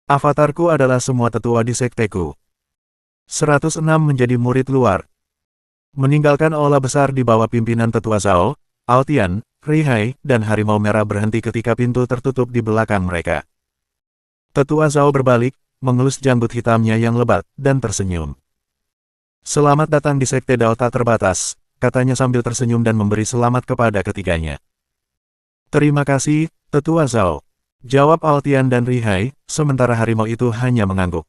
Avatarku adalah semua tetua di sekteku. 106 menjadi murid luar. Meninggalkan aula besar di bawah pimpinan tetua Zhao, Altian, Rihai, dan Harimau Merah berhenti ketika pintu tertutup di belakang mereka. Tetua Zhao berbalik, mengelus janggut hitamnya yang lebat, dan tersenyum. Selamat datang di Sekte Dao Tak Terbatas, katanya sambil tersenyum dan memberi selamat kepada ketiganya. Terima kasih, Tetua Zhao. Jawab Altian dan Rihai, sementara harimau itu hanya mengangguk.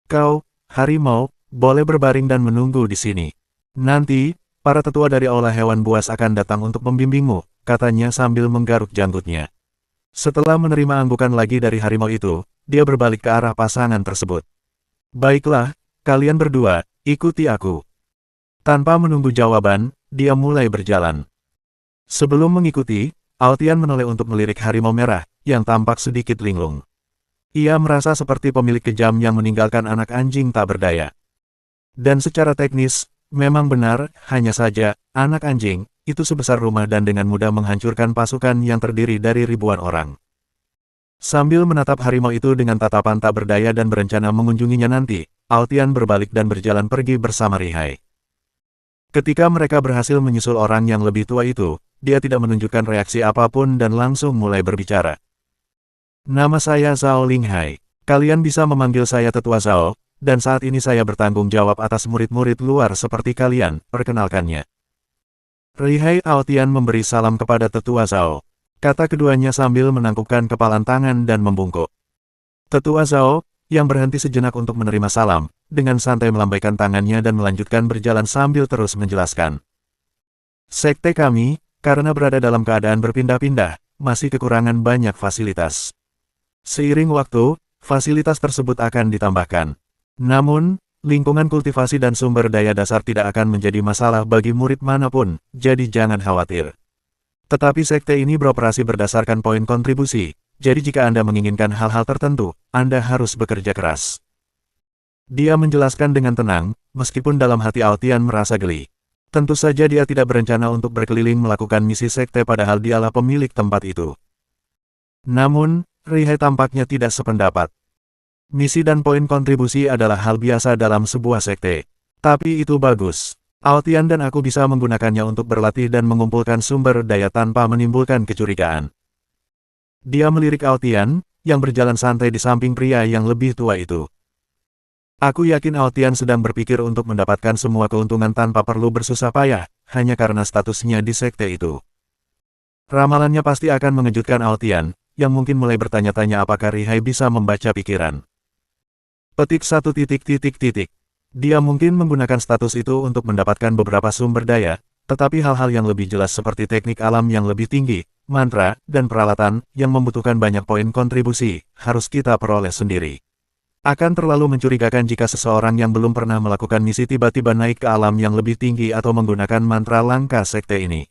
Kau, harimau, boleh berbaring dan menunggu di sini. Nanti, para tetua dari aula hewan buas akan datang untuk membimbingmu, katanya sambil menggaruk janggutnya. Setelah menerima anggukan lagi dari harimau itu, dia berbalik ke arah pasangan tersebut. Baiklah, kalian berdua, ikuti aku. Tanpa menunggu jawaban, dia mulai berjalan. Sebelum mengikuti, Altian menoleh untuk melirik harimau merah, yang tampak sedikit linglung. Ia merasa seperti pemilik kejam yang meninggalkan anak anjing tak berdaya. Dan secara teknis, memang benar, hanya saja, anak anjing, itu sebesar rumah dan dengan mudah menghancurkan pasukan yang terdiri dari ribuan orang. Sambil menatap harimau itu dengan tatapan tak berdaya dan berencana mengunjunginya nanti, Altian berbalik dan berjalan pergi bersama Rihai. Ketika mereka berhasil menyusul orang yang lebih tua itu, dia tidak menunjukkan reaksi apapun dan langsung mulai berbicara. Nama saya Zhao Linghai. Kalian bisa memanggil saya Tetua Zhao, dan saat ini saya bertanggung jawab atas murid-murid luar seperti kalian, perkenalkannya. Rihai Altian memberi salam kepada Tetua Zhao. Kata keduanya sambil menangkupkan kepalan tangan dan membungkuk. Tetua Zhao, yang berhenti sejenak untuk menerima salam, dengan santai melambaikan tangannya dan melanjutkan berjalan sambil terus menjelaskan. Sekte kami, karena berada dalam keadaan berpindah-pindah, masih kekurangan banyak fasilitas. Seiring waktu, fasilitas tersebut akan ditambahkan. Namun, lingkungan kultivasi dan sumber daya dasar tidak akan menjadi masalah bagi murid manapun, jadi jangan khawatir. Tetapi sekte ini beroperasi berdasarkan poin kontribusi, jadi jika Anda menginginkan hal-hal tertentu, Anda harus bekerja keras. Dia menjelaskan dengan tenang, meskipun dalam hati Altian merasa geli. Tentu saja dia tidak berencana untuk berkeliling melakukan misi sekte padahal dialah pemilik tempat itu. Namun, Rihai tampaknya tidak sependapat. Misi dan poin kontribusi adalah hal biasa dalam sebuah sekte. Tapi itu bagus. Altian dan aku bisa menggunakannya untuk berlatih dan mengumpulkan sumber daya tanpa menimbulkan kecurigaan. Dia melirik Altian, yang berjalan santai di samping pria yang lebih tua itu. Aku yakin Altian sedang berpikir untuk mendapatkan semua keuntungan tanpa perlu bersusah payah, hanya karena statusnya di sekte itu. Ramalannya pasti akan mengejutkan Altian, yang mungkin mulai bertanya-tanya apakah Rihai bisa membaca pikiran. Petik 1. Dia mungkin menggunakan status itu untuk mendapatkan beberapa sumber daya, tetapi hal-hal yang lebih jelas seperti teknik alam yang lebih tinggi, mantra, dan peralatan, yang membutuhkan banyak poin kontribusi, harus kita peroleh sendiri. Akan terlalu mencurigakan jika seseorang yang belum pernah melakukan misi tiba-tiba naik ke alam yang lebih tinggi atau menggunakan mantra langka sekte ini.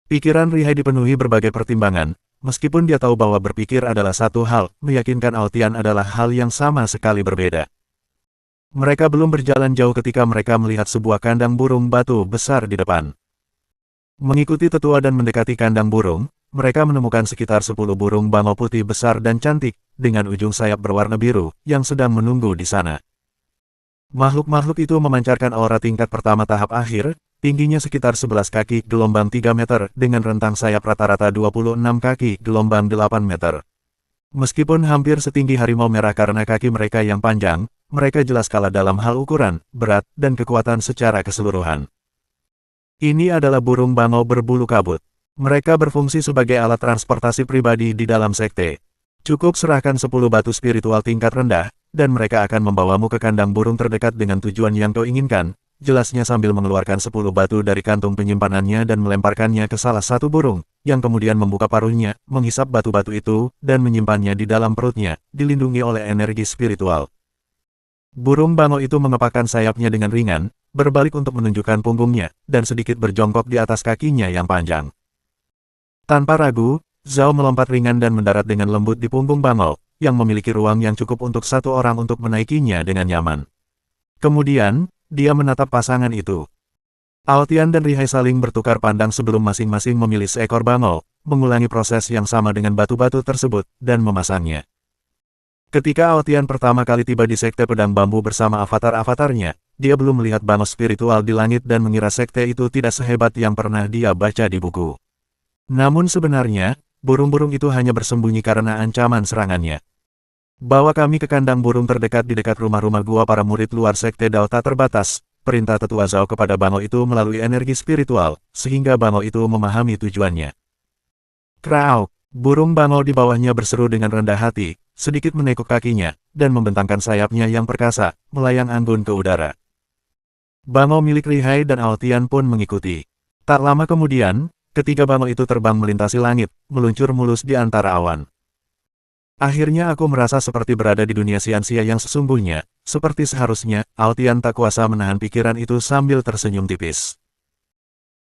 Pikiran Rihai dipenuhi berbagai pertimbangan, meskipun dia tahu bahwa berpikir adalah satu hal, meyakinkan Altian adalah hal yang sama sekali berbeda. Mereka belum berjalan jauh ketika mereka melihat sebuah kandang burung batu besar di depan. Mengikuti tetua dan mendekati kandang burung, mereka menemukan sekitar 10 burung bangau putih besar dan cantik, dengan ujung sayap berwarna biru, yang sedang menunggu di sana. Makhluk-makhluk itu memancarkan aura tingkat pertama tahap akhir, tingginya sekitar 11 kaki gelombang 3 meter, dengan rentang sayap rata-rata 26 kaki gelombang 8 meter. Meskipun hampir setinggi harimau merah karena kaki mereka yang panjang, mereka jelas kalah dalam hal ukuran, berat, dan kekuatan secara keseluruhan. Ini adalah burung bangau berbulu kabut. Mereka berfungsi sebagai alat transportasi pribadi di dalam sekte. Cukup serahkan 10 batu spiritual tingkat rendah, dan mereka akan membawamu ke kandang burung terdekat dengan tujuan yang kau inginkan, jelasnya sambil mengeluarkan 10 batu dari kantung penyimpanannya dan melemparkannya ke salah satu burung, yang kemudian membuka paruhnya, menghisap batu-batu itu, dan menyimpannya di dalam perutnya, dilindungi oleh energi spiritual. Burung bangau itu mengepakkan sayapnya dengan ringan, berbalik untuk menunjukkan punggungnya, dan sedikit berjongkok di atas kakinya yang panjang. Tanpa ragu, Zhao melompat ringan dan mendarat dengan lembut di punggung bangau, yang memiliki ruang yang cukup untuk satu orang untuk menaikinya dengan nyaman. Kemudian, dia menatap pasangan itu. Altian dan Rihai saling bertukar pandang sebelum masing-masing memilih seekor bangau, mengulangi proses yang sama dengan batu-batu tersebut, dan memasangnya. Ketika Aotian pertama kali tiba di Sekte Pedang Bambu bersama avatar-avatarnya, dia belum melihat bangau spiritual di langit dan mengira sekte itu tidak sehebat yang pernah dia baca di buku. Namun sebenarnya, burung-burung itu hanya bersembunyi karena ancaman serangannya. Bawa kami ke kandang burung terdekat di dekat rumah-rumah gua para murid luar Sekte Dao tak terbatas, perintah Tetua Zhao kepada bangau itu melalui energi spiritual, sehingga bangau itu memahami tujuannya. Krauk! Burung bangau di bawahnya berseru dengan rendah hati, sedikit menekuk kakinya, dan membentangkan sayapnya yang perkasa, melayang anggun ke udara. Bangau milik Rihai dan Aotian pun mengikuti. Tak lama kemudian, ketiga bangau itu terbang melintasi langit, meluncur mulus di antara awan. Akhirnya aku merasa seperti berada di dunia sia-sia yang sesungguhnya, seperti seharusnya, Aotian tak kuasa menahan pikiran itu sambil tersenyum tipis.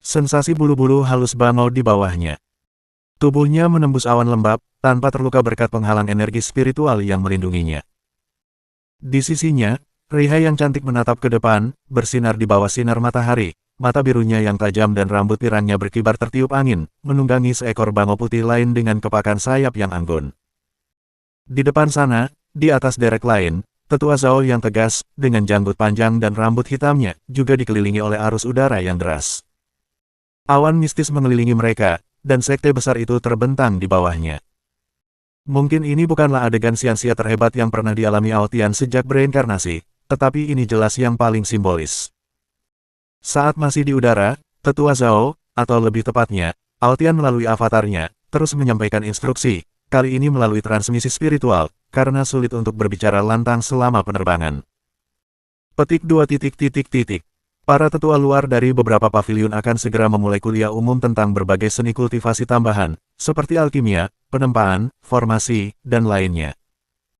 Sensasi bulu-bulu halus bangau di bawahnya. Tubuhnya menembus awan lembab, tanpa terluka berkat penghalang energi spiritual yang melindunginya. Di sisinya, Rihai yang cantik menatap ke depan, bersinar di bawah sinar matahari, mata birunya yang tajam dan rambut pirangnya berkibar tertiup angin, menunggangi seekor bangau putih lain dengan kepakan sayap yang anggun. Di depan sana, di atas derek lain, Tetua Zhao yang tegas, dengan janggut panjang dan rambut hitamnya, juga dikelilingi oleh arus udara yang deras. Awan mistis mengelilingi mereka, dan sekte besar itu terbentang di bawahnya. Mungkin ini bukanlah adegan sia-sia terhebat yang pernah dialami Aotian sejak bereinkarnasi, tetapi ini jelas yang paling simbolis. Saat masih di udara, Tetua Zhao, atau lebih tepatnya, Aotian melalui avatarnya, terus menyampaikan instruksi, kali ini melalui transmisi spiritual, karena sulit untuk berbicara lantang selama penerbangan. Petik 2. Para tetua luar dari beberapa paviliun akan segera memulai kuliah umum tentang berbagai seni kultivasi tambahan, seperti alkimia, penempaan, formasi, dan lainnya.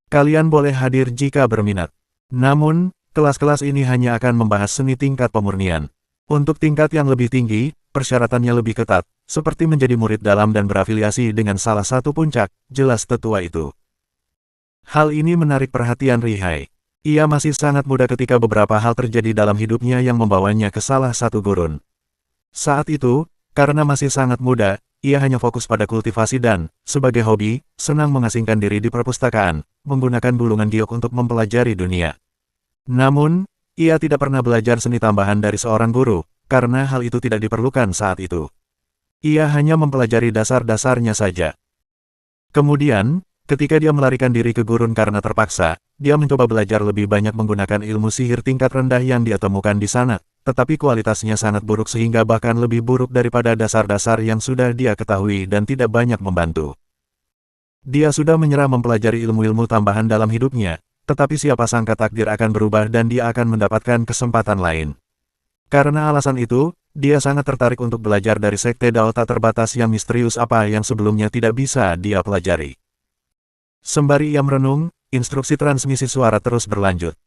Kalian boleh hadir jika berminat. Namun, kelas-kelas ini hanya akan membahas seni tingkat pemurnian. Untuk tingkat yang lebih tinggi, persyaratannya lebih ketat, seperti menjadi murid dalam dan berafiliasi dengan salah satu puncak, jelas tetua itu. Hal ini menarik perhatian Rihai. Ia masih sangat muda ketika beberapa hal terjadi dalam hidupnya yang membawanya ke salah satu gurun. Saat itu, karena masih sangat muda, ia hanya fokus pada kultivasi dan, sebagai hobi, senang mengasingkan diri di perpustakaan, menggunakan gulungan giok untuk mempelajari dunia. Namun, ia tidak pernah belajar seni tambahan dari seorang guru, karena hal itu tidak diperlukan saat itu. Ia hanya mempelajari dasar-dasarnya saja. Kemudian, ketika dia melarikan diri ke gurun karena terpaksa, dia mencoba belajar lebih banyak menggunakan ilmu sihir tingkat rendah yang dia temukan di sana, tetapi kualitasnya sangat buruk sehingga bahkan lebih buruk daripada dasar-dasar yang sudah dia ketahui dan tidak banyak membantu. Dia sudah menyerah mempelajari ilmu-ilmu tambahan dalam hidupnya, tetapi siapa sangka takdir akan berubah dan dia akan mendapatkan kesempatan lain. Karena alasan itu, dia sangat tertarik untuk belajar dari Sekte Dao tak terbatas yang misterius apa yang sebelumnya tidak bisa dia pelajari. Sembari ia merenung, instruksi transmisi suara terus berlanjut.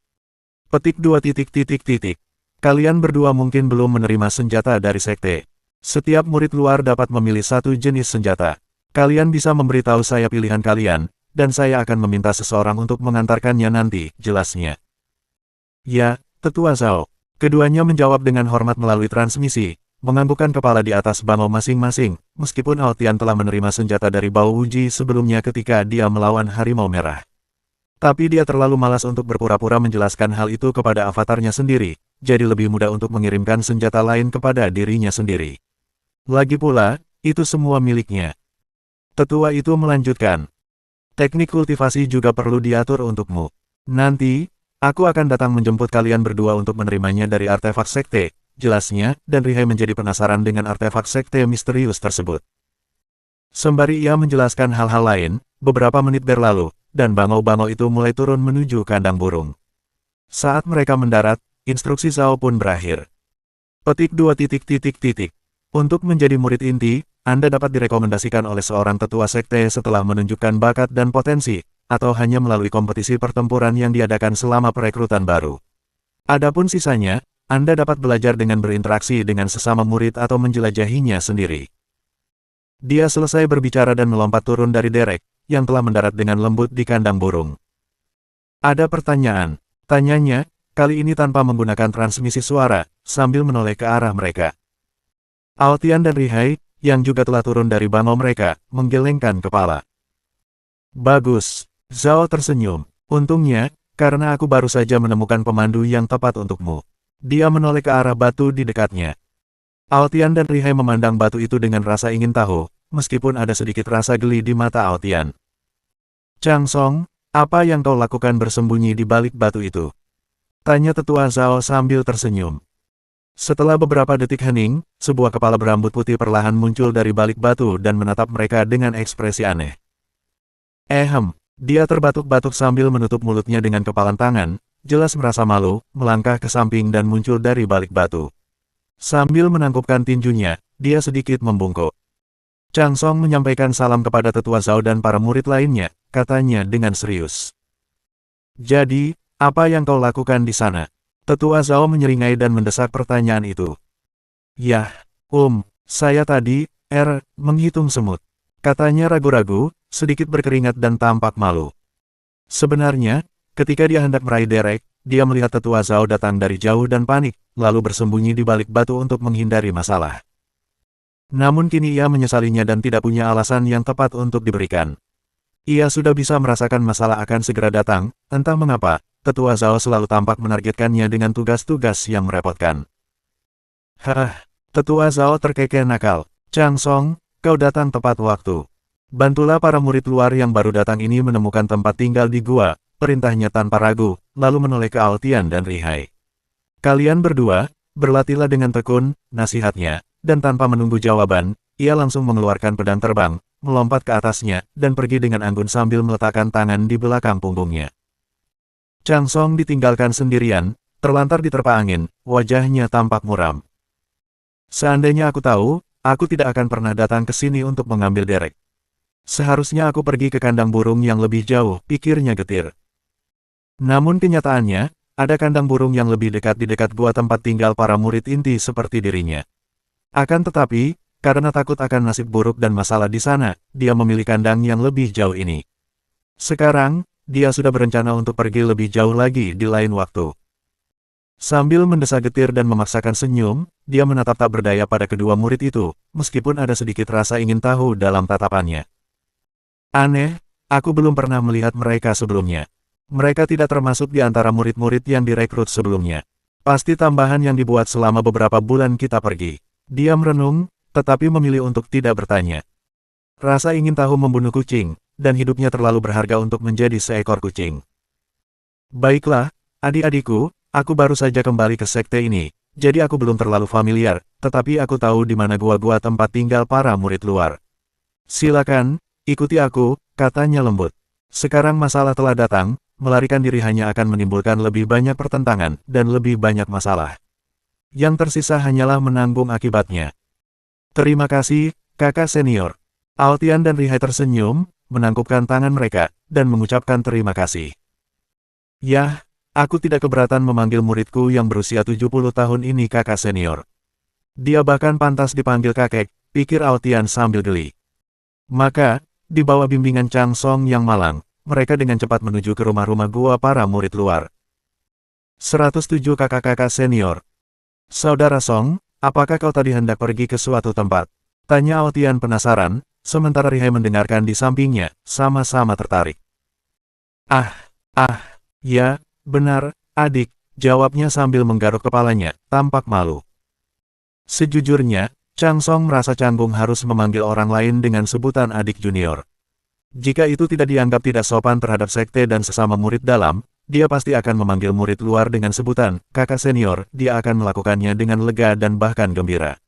Petik 2. Kalian berdua mungkin belum menerima senjata dari sekte. Setiap murid luar dapat memilih satu jenis senjata. Kalian bisa memberitahu saya pilihan kalian, dan saya akan meminta seseorang untuk mengantarkannya nanti, jelasnya. Ya, Tetua Zhao. Keduanya menjawab dengan hormat melalui transmisi, menganggukkan kepala di atas bangau masing-masing, meskipun Aotian telah menerima senjata dari Bao Wuji sebelumnya ketika dia melawan Harimau Merah. Tapi dia terlalu malas untuk berpura-pura menjelaskan hal itu kepada avatarnya sendiri, jadi lebih mudah untuk mengirimkan senjata lain kepada dirinya sendiri. Lagi pula, itu semua miliknya. Tetua itu melanjutkan. Teknik kultivasi juga perlu diatur untukmu. Nanti, aku akan datang menjemput kalian berdua untuk menerimanya dari artefak sekte, jelasnya, dan Rihai menjadi penasaran dengan artefak sekte misterius tersebut. Sembari ia menjelaskan hal-hal lain, beberapa menit berlalu, dan bangau-bangau itu mulai turun menuju kandang burung. Saat mereka mendarat, instruksi Zhao pun berakhir. Petik 2. Untuk menjadi murid inti, Anda dapat direkomendasikan oleh seorang tetua sekte setelah menunjukkan bakat dan potensi, atau hanya melalui kompetisi pertempuran yang diadakan selama perekrutan baru. Adapun sisanya, Anda dapat belajar dengan berinteraksi dengan sesama murid atau menjelajahinya sendiri. Dia selesai berbicara dan melompat turun dari derek, yang telah mendarat dengan lembut di kandang burung. Ada pertanyaan, tanyanya, kali ini tanpa menggunakan transmisi suara, sambil menoleh ke arah mereka. Aotian dan Rihai, yang juga telah turun dari bangau mereka, menggelengkan kepala. Bagus, Zhao tersenyum. Untungnya, karena aku baru saja menemukan pemandu yang tepat untukmu. Dia menoleh ke arah batu di dekatnya. Aotian dan Rihai memandang batu itu dengan rasa ingin tahu, meskipun ada sedikit rasa geli di mata Aotian. Chang Song, apa yang kau lakukan bersembunyi di balik batu itu? Tanya tetua Zhao sambil tersenyum. Setelah beberapa detik hening, sebuah kepala berambut putih perlahan muncul dari balik batu dan menatap mereka dengan ekspresi aneh. Dia terbatuk-batuk sambil menutup mulutnya dengan kepalan tangan, jelas merasa malu, melangkah ke samping dan muncul dari balik batu. Sambil menangkupkan tinjunya, dia sedikit membungkuk. Chang Song menyampaikan salam kepada tetua Zhao dan para murid lainnya, katanya dengan serius. Jadi, apa yang kau lakukan di sana? Tetua Zhao menyeringai dan mendesak pertanyaan itu. Yah, saya tadi, menghitung semut. Katanya ragu-ragu, sedikit berkeringat dan tampak malu. Sebenarnya, ketika dia hendak meraih derek, dia melihat tetua Zhao datang dari jauh dan panik, lalu bersembunyi di balik batu untuk menghindari masalah. Namun kini ia menyesalinya dan tidak punya alasan yang tepat untuk diberikan. Ia sudah bisa merasakan masalah akan segera datang, entah mengapa, tetua Zhao selalu tampak menargetkannya dengan tugas-tugas yang merepotkan. Tetua Zhao terkekeh nakal. Chang Song, kau datang tepat waktu. Bantulah para murid luar yang baru datang ini menemukan tempat tinggal di gua, perintahnya tanpa ragu, lalu menoleh ke Aotian dan Rihai. Kalian berdua, berlatihlah dengan tekun, nasihatnya, dan tanpa menunggu jawaban, ia langsung mengeluarkan pedang terbang, melompat ke atasnya, dan pergi dengan anggun sambil meletakkan tangan di belakang punggungnya. Chang Song ditinggalkan sendirian, terlantar diterpa angin, wajahnya tampak muram. Seandainya aku tahu, aku tidak akan pernah datang ke sini untuk mengambil derek. Seharusnya aku pergi ke kandang burung yang lebih jauh, pikirnya getir. Namun kenyataannya, ada kandang burung yang lebih dekat di dekat gua tempat tinggal para murid inti seperti dirinya. Akan tetapi, karena takut akan nasib buruk dan masalah di sana, dia memilih kandang yang lebih jauh ini. Sekarang, dia sudah berencana untuk pergi lebih jauh lagi di lain waktu. Sambil mendesah getir dan memaksakan senyum, dia menatap tak berdaya pada kedua murid itu, meskipun ada sedikit rasa ingin tahu dalam tatapannya. Aneh, aku belum pernah melihat mereka sebelumnya. Mereka tidak termasuk di antara murid-murid yang direkrut sebelumnya. Pasti tambahan yang dibuat selama beberapa bulan kita pergi. Dia merenung, tetapi memilih untuk tidak bertanya. Rasa ingin tahu membunuh kucing, dan hidupnya terlalu berharga untuk menjadi seekor kucing. Baiklah, adik-adikku, aku baru saja kembali ke sekte ini, jadi aku belum terlalu familiar, tetapi aku tahu di mana gua-gua tempat tinggal para murid luar. Silakan, ikuti aku, katanya lembut. Sekarang masalah telah datang, melarikan diri hanya akan menimbulkan lebih banyak pertentangan, dan lebih banyak masalah. Yang tersisa hanyalah menanggung akibatnya. Terima kasih, kakak senior. Aotian dan Rihai tersenyum, menangkupkan tangan mereka, dan mengucapkan terima kasih. Yah, aku tidak keberatan memanggil muridku yang berusia 70 tahun ini kakak senior. Dia bahkan pantas dipanggil kakek, pikir Aotian sambil geli. Maka, di bawah bimbingan Chang Song yang malang, mereka dengan cepat menuju ke rumah-rumah gua para murid luar. 107 kakak-kakak senior. Saudara Song, apakah kau tadi hendak pergi ke suatu tempat? Tanya Aotian penasaran, sementara Rihai mendengarkan di sampingnya, sama-sama tertarik. Ya, benar, adik, jawabnya sambil menggaruk kepalanya, tampak malu. Sejujurnya, Chang Song merasa canggung harus memanggil orang lain dengan sebutan adik junior. Jika itu tidak dianggap tidak sopan terhadap sekte dan sesama murid dalam, dia pasti akan memanggil murid luar dengan sebutan kakak senior, dia akan melakukannya dengan lega dan bahkan gembira.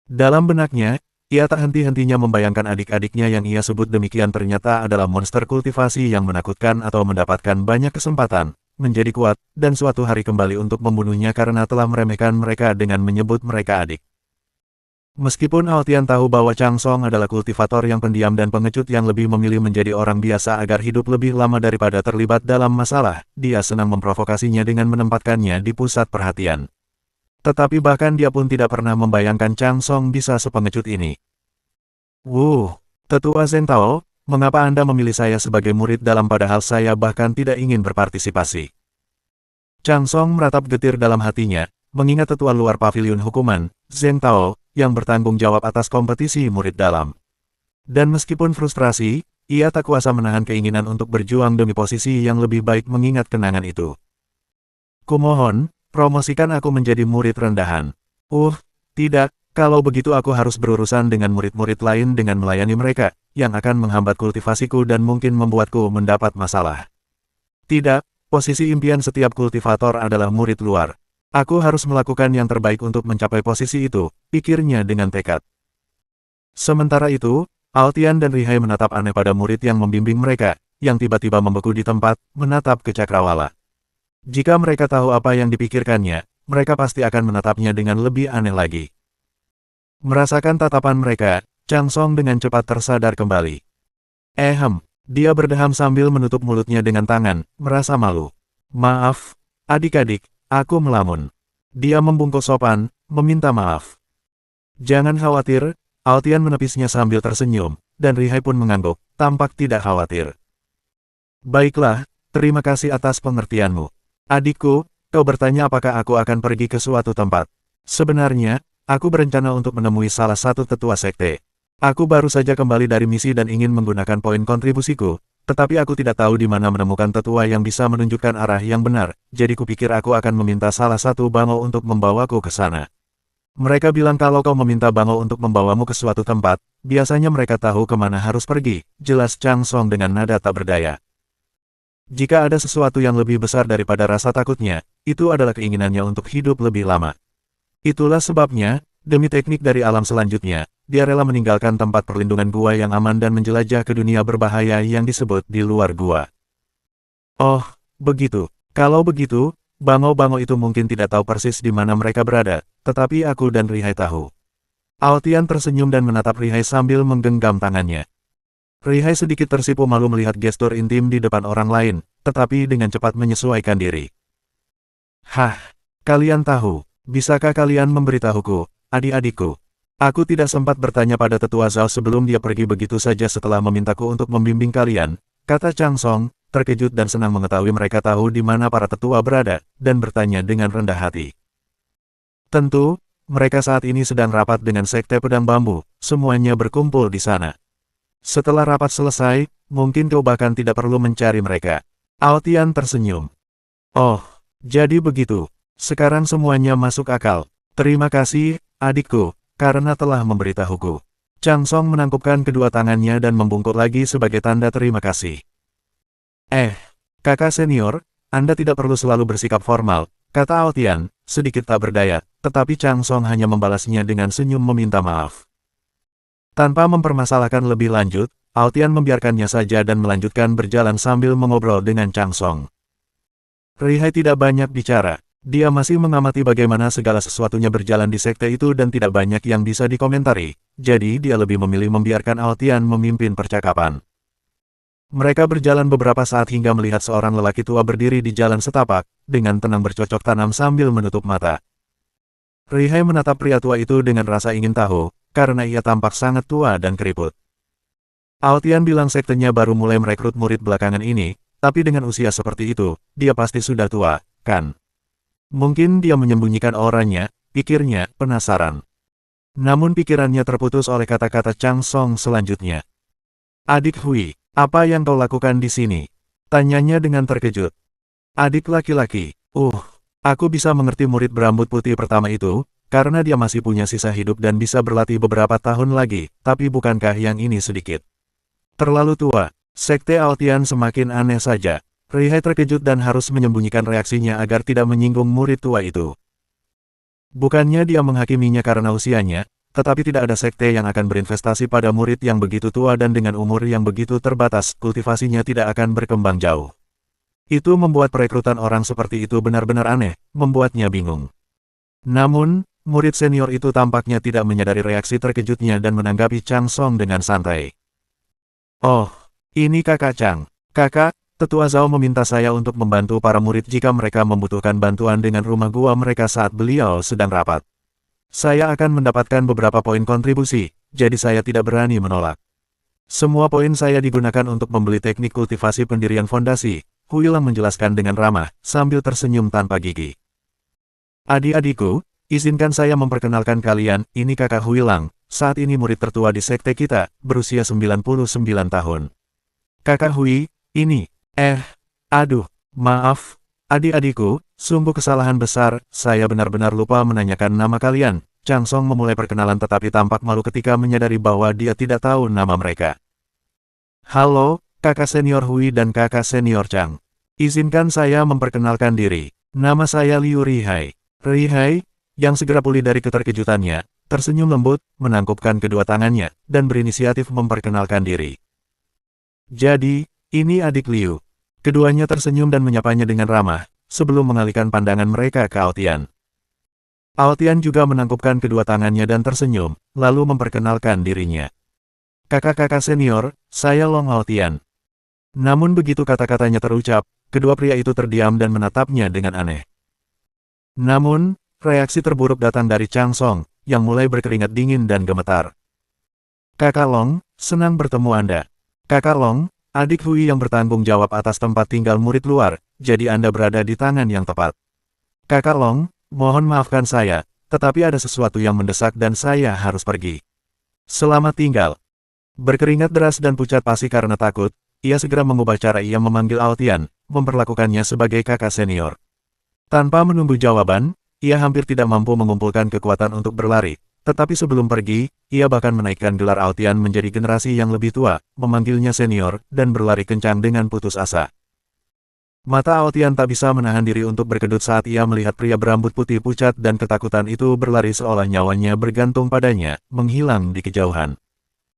Dalam benaknya, ia tak henti-hentinya membayangkan adik-adiknya yang ia sebut demikian ternyata adalah monster kultivasi yang menakutkan atau mendapatkan banyak kesempatan, menjadi kuat, dan suatu hari kembali untuk membunuhnya karena telah meremehkan mereka dengan menyebut mereka adik. Meskipun Aotian tahu bahwa Chang Song adalah kultivator yang pendiam dan pengecut yang lebih memilih menjadi orang biasa agar hidup lebih lama daripada terlibat dalam masalah, dia senang memprovokasinya dengan menempatkannya di pusat perhatian. Tetapi bahkan dia pun tidak pernah membayangkan Chang Song bisa sepengecut ini. Tetua Zheng Tao, mengapa Anda memilih saya sebagai murid dalam padahal saya bahkan tidak ingin berpartisipasi? Chang Song meratap getir dalam hatinya, mengingat tetua luar pavilion hukuman, Zheng Tao, yang bertanggung jawab atas kompetisi murid dalam. Dan meskipun frustrasi, ia tak kuasa menahan keinginan untuk berjuang demi posisi yang lebih baik mengingat kenangan itu. Kumohon, promosikan aku menjadi murid rendahan. Tidak, kalau begitu aku harus berurusan dengan murid-murid lain dengan melayani mereka, yang akan menghambat kultivasiku dan mungkin membuatku mendapat masalah. Tidak, posisi impian setiap kultivator adalah murid luar. Aku harus melakukan yang terbaik untuk mencapai posisi itu, pikirnya dengan tekad. Sementara itu, Altian dan Rihai menatap aneh pada murid yang membimbing mereka, yang tiba-tiba membeku di tempat, menatap ke Cakrawala. Jika mereka tahu apa yang dipikirkannya, mereka pasti akan menatapnya dengan lebih aneh lagi. Merasakan tatapan mereka, Chang Song dengan cepat tersadar kembali. Dia berdeham sambil menutup mulutnya dengan tangan, merasa malu. Maaf, adik-adik, aku melamun. Dia membungkuk sopan, meminta maaf. Jangan khawatir, Altian menepisnya sambil tersenyum, dan Rihai pun mengangguk, tampak tidak khawatir. Baiklah, terima kasih atas pengertianmu. Adikku, kau bertanya apakah aku akan pergi ke suatu tempat. Sebenarnya, aku berencana untuk menemui salah satu tetua sekte. Aku baru saja kembali dari misi dan ingin menggunakan poin kontribusiku, tetapi aku tidak tahu di mana menemukan tetua yang bisa menunjukkan arah yang benar, jadi kupikir aku akan meminta salah satu bango untuk membawaku ke sana. Mereka bilang kalau kau meminta bango untuk membawamu ke suatu tempat, biasanya mereka tahu kemana harus pergi, jelas Chang Song dengan nada tak berdaya. Jika ada sesuatu yang lebih besar daripada rasa takutnya, itu adalah keinginannya untuk hidup lebih lama. Itulah sebabnya, demi teknik dari alam selanjutnya, dia rela meninggalkan tempat perlindungan gua yang aman dan menjelajah ke dunia berbahaya yang disebut di luar gua. Oh, begitu. Kalau begitu, bango-bango itu mungkin tidak tahu persis di mana mereka berada, tetapi aku dan Rihai tahu. Altian tersenyum dan menatap Rihai sambil menggenggam tangannya. Rihai sedikit tersipu malu melihat gestur intim di depan orang lain, tetapi dengan cepat menyesuaikan diri. Kalian tahu, bisakah kalian memberitahuku, adik-adikku? Aku tidak sempat bertanya pada tetua Zhao sebelum dia pergi begitu saja setelah memintaku untuk membimbing kalian, kata Chang Song, terkejut dan senang mengetahui mereka tahu di mana para tetua berada, dan bertanya dengan rendah hati. Tentu, mereka saat ini sedang rapat dengan Sekte Pedang Bambu, semuanya berkumpul di sana. Setelah rapat selesai, mungkin kau bahkan tidak perlu mencari mereka. Altian tersenyum. Oh, jadi begitu. Sekarang semuanya masuk akal. Terima kasih, adikku, karena telah memberitahuku. Chang Song menangkupkan kedua tangannya dan membungkuk lagi sebagai tanda terima kasih. Kakak senior, Anda tidak perlu selalu bersikap formal, kata Altian, sedikit tak berdaya, tetapi Chang Song hanya membalasnya dengan senyum meminta maaf. Tanpa mempermasalahkan lebih lanjut, Altian membiarkannya saja dan melanjutkan berjalan sambil mengobrol dengan Chang Song. Rihai tidak banyak bicara, dia masih mengamati bagaimana segala sesuatunya berjalan di sekte itu dan tidak banyak yang bisa dikomentari, jadi dia lebih memilih membiarkan Altian memimpin percakapan. Mereka berjalan beberapa saat hingga melihat seorang lelaki tua berdiri di jalan setapak, dengan tenang bercocok tanam sambil menutup mata. Rihai menatap pria tua itu dengan rasa ingin tahu, karena ia tampak sangat tua dan keriput. Altian bilang sektenya baru mulai merekrut murid belakangan ini, tapi dengan usia seperti itu, dia pasti sudah tua, kan? Mungkin dia menyembunyikan auranya, pikirnya, penasaran. Namun pikirannya terputus oleh kata-kata Chang Song selanjutnya. Adik Hui, apa yang kau lakukan di sini? Tanyanya dengan terkejut. Adik laki-laki, aku bisa mengerti murid berambut putih pertama itu, karena dia masih punya sisa hidup dan bisa berlatih beberapa tahun lagi, tapi bukankah yang ini sedikit terlalu tua? Sekte Altian semakin aneh saja. Rihai terkejut dan harus menyembunyikan reaksinya agar tidak menyinggung murid tua itu. Bukannya dia menghakiminya karena usianya, tetapi tidak ada sekte yang akan berinvestasi pada murid yang begitu tua dan dengan umur yang begitu terbatas, kultivasinya tidak akan berkembang jauh. Itu membuat perekrutan orang seperti itu benar-benar aneh, membuatnya bingung. Namun, murid senior itu tampaknya tidak menyadari reaksi terkejutnya dan menanggapi Chang Song dengan santai. Oh, ini kakak Chang. Kakak, tetua Zhao meminta saya untuk membantu para murid jika mereka membutuhkan bantuan dengan rumah gua mereka saat beliau sedang rapat. Saya akan mendapatkan beberapa poin kontribusi, jadi saya tidak berani menolak. Semua poin saya digunakan untuk membeli teknik kultivasi pendirian fondasi, Huilang menjelaskan dengan ramah, sambil tersenyum tanpa gigi. Adik-adikku, izinkan saya memperkenalkan kalian, ini kakak Huilang, saat ini murid tertua di sekte kita, berusia 99 tahun. Kakak Hui, ini, aduh, maaf, adik-adikku, sungguh kesalahan besar, saya benar-benar lupa menanyakan nama kalian. Chang Song memulai perkenalan tetapi tampak malu ketika menyadari bahwa dia tidak tahu nama mereka. Halo, kakak senior Hui dan kakak senior Chang. Izinkan saya memperkenalkan diri. Nama saya Liu Rihai. Rihai, yang segera pulih dari keterkejutannya, tersenyum lembut, menangkupkan kedua tangannya, dan berinisiatif memperkenalkan diri. Jadi, ini adik Liu. Keduanya tersenyum dan menyapanya dengan ramah, sebelum mengalihkan pandangan mereka ke Aotian. Aotian juga menangkupkan kedua tangannya dan tersenyum, lalu memperkenalkan dirinya. Kakak-kakak senior, saya Long Aotian. Namun begitu kata-katanya terucap, kedua pria itu terdiam dan menatapnya dengan aneh. Namun, reaksi terburuk datang dari Chang Song, yang mulai berkeringat dingin dan gemetar. Kakak Long, senang bertemu Anda. Kakak Long, adik Hui yang bertanggung jawab atas tempat tinggal murid luar, jadi Anda berada di tangan yang tepat. Kakak Long, mohon maafkan saya, tetapi ada sesuatu yang mendesak dan saya harus pergi. Selamat tinggal. Berkeringat deras dan pucat pasi karena takut, ia segera mengubah cara ia memanggil Aotian, memperlakukannya sebagai kakak senior. Tanpa menunggu jawaban, ia hampir tidak mampu mengumpulkan kekuatan untuk berlari, tetapi sebelum pergi, ia bahkan menaikkan gelar Aotian menjadi generasi yang lebih tua, memanggilnya senior, dan berlari kencang dengan putus asa. Mata Aotian tak bisa menahan diri untuk berkedut saat ia melihat pria berambut putih pucat dan ketakutan itu berlari seolah nyawanya bergantung padanya, menghilang di kejauhan.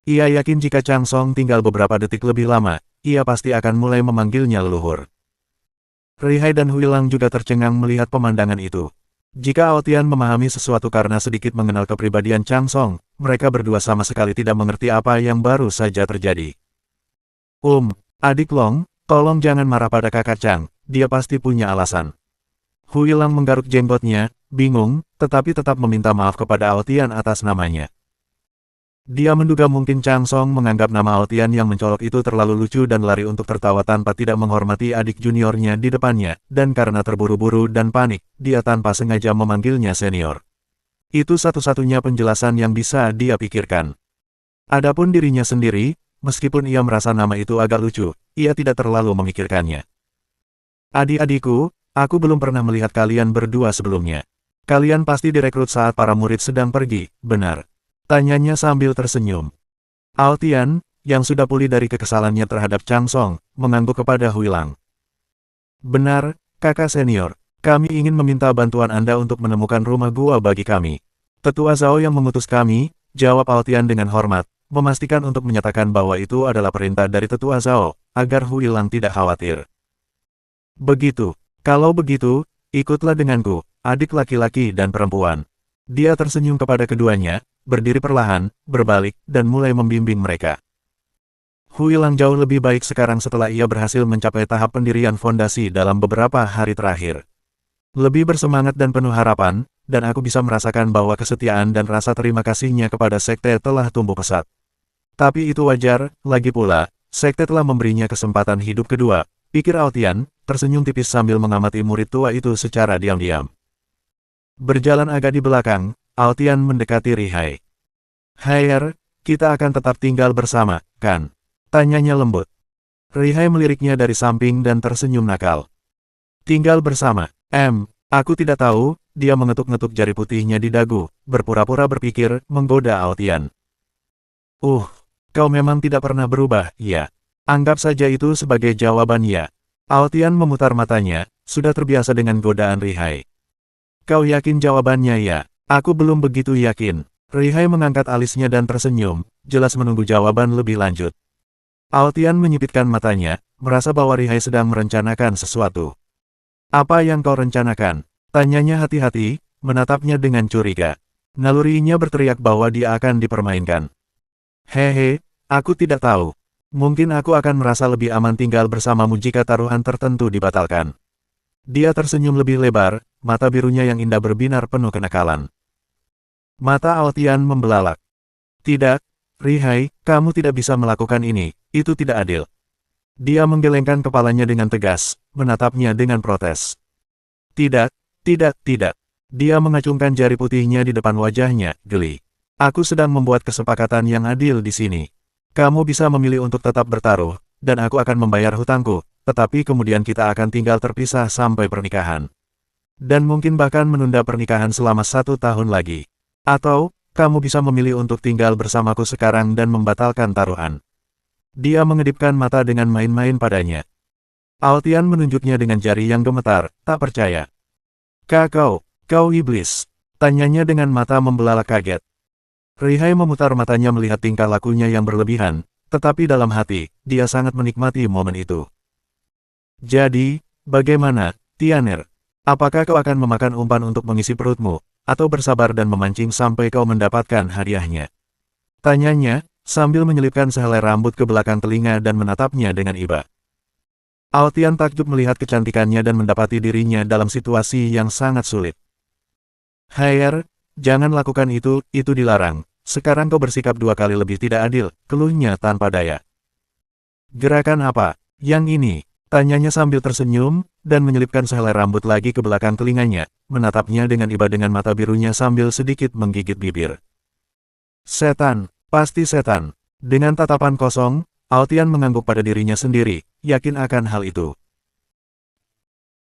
Ia yakin jika Chang Song tinggal beberapa detik lebih lama, ia pasti akan mulai memanggilnya leluhur. Rihai dan Huilang juga tercengang melihat pemandangan itu. Jika Aotian memahami sesuatu karena sedikit mengenal kepribadian Chang Song, mereka berdua sama sekali tidak mengerti apa yang baru saja terjadi. Adik Long, tolong jangan marah pada kakak Chang, dia pasti punya alasan. Huilang menggaruk jenggotnya, bingung, tetapi tetap meminta maaf kepada Aotian atas namanya. Dia menduga mungkin Chang Song menganggap nama Aotian yang mencolok itu terlalu lucu dan lari untuk tertawa tanpa tidak menghormati adik juniornya di depannya, dan karena terburu-buru dan panik, dia tanpa sengaja memanggilnya senior. Itu satu-satunya penjelasan yang bisa dia pikirkan. Adapun dirinya sendiri, meskipun ia merasa nama itu agak lucu, ia tidak terlalu memikirkannya. Adik-adikku, aku belum pernah melihat kalian berdua sebelumnya. Kalian pasti direkrut saat para murid sedang pergi, benar? Tanyanya sambil tersenyum. Aotian, yang sudah pulih dari kekesalannya terhadap Chang Song, mengangguk kepada Huilang. Benar, kakak senior. Kami ingin meminta bantuan Anda untuk menemukan rumah gua bagi kami. Tetua Zhao yang mengutus kami, jawab Aotian dengan hormat, memastikan untuk menyatakan bahwa itu adalah perintah dari Tetua Zhao, agar Huilang tidak khawatir. Begitu. Kalau begitu, ikutlah denganku, adik laki-laki dan perempuan. Dia tersenyum kepada keduanya, berdiri perlahan, berbalik, dan mulai membimbing mereka. Huilang jauh lebih baik sekarang setelah ia berhasil mencapai tahap pendirian fondasi dalam beberapa hari terakhir. Lebih bersemangat dan penuh harapan, dan aku bisa merasakan bahwa kesetiaan dan rasa terima kasihnya kepada sekte telah tumbuh pesat. Tapi itu wajar, lagi pula, sekte telah memberinya kesempatan hidup kedua, pikir Aotian, tersenyum tipis sambil mengamati murid tua itu secara diam-diam. Berjalan agak di belakang, Aotian mendekati Rihai. Haier, kita akan tetap tinggal bersama, kan? Tanyanya lembut. Rihai meliriknya dari samping dan tersenyum nakal. Tinggal bersama, aku tidak tahu, dia mengetuk-ngetuk jari putihnya di dagu, berpura-pura berpikir, menggoda Aotian. Kau memang tidak pernah berubah, ya. Anggap saja itu sebagai jawaban ya. Aotian memutar matanya, sudah terbiasa dengan godaan Rihai. Kau yakin jawabannya ya? Aku belum begitu yakin. Rihai mengangkat alisnya dan tersenyum, jelas menunggu jawaban lebih lanjut. Aotian menyipitkan matanya, merasa bahwa Rihai sedang merencanakan sesuatu. Apa yang kau rencanakan? Tanyanya hati-hati, menatapnya dengan curiga. Nalurinya berteriak bahwa dia akan dipermainkan. Hehe, aku tidak tahu. Mungkin aku akan merasa lebih aman tinggal bersamamu jika taruhan tertentu dibatalkan. Dia tersenyum lebih lebar, mata birunya yang indah berbinar penuh kenakalan. Mata Aotian membelalak. Tidak, Rihai, kamu tidak bisa melakukan ini, itu tidak adil. Dia menggelengkan kepalanya dengan tegas, menatapnya dengan protes. Tidak. Dia mengacungkan jari putihnya di depan wajahnya, geli. Aku sedang membuat kesepakatan yang adil di sini. Kamu bisa memilih untuk tetap bertaruh, dan aku akan membayar hutangku, tetapi kemudian kita akan tinggal terpisah sampai pernikahan. Dan mungkin bahkan menunda pernikahan selama 1 tahun lagi. Atau, kamu bisa memilih untuk tinggal bersamaku sekarang dan membatalkan taruhan. Dia mengedipkan mata dengan main-main padanya. Altian menunjuknya dengan jari yang gemetar, tak percaya. Kau iblis. Tanyanya dengan mata membelalak kaget. Rihai memutar matanya melihat tingkah lakunya yang berlebihan, tetapi dalam hati, dia sangat menikmati momen itu. Jadi, bagaimana, Tianer? Apakah kau akan memakan umpan untuk mengisi perutmu, atau bersabar dan memancing sampai kau mendapatkan hadiahnya? Tanyanya, sambil menyelipkan sehelai rambut ke belakang telinga dan menatapnya dengan iba. Altian takjub melihat kecantikannya dan mendapati dirinya dalam situasi yang sangat sulit. Haier, jangan lakukan itu dilarang. Sekarang kau bersikap 2 kali lebih tidak adil, keluhnya tanpa daya. Gerakan apa? Yang ini? Tanyanya sambil tersenyum, dan menyelipkan sehelai rambut lagi ke belakang telinganya, menatapnya dengan iba dengan mata birunya sambil sedikit menggigit bibir. Setan, pasti setan. Dengan tatapan kosong, Altian mengangguk pada dirinya sendiri, yakin akan hal itu.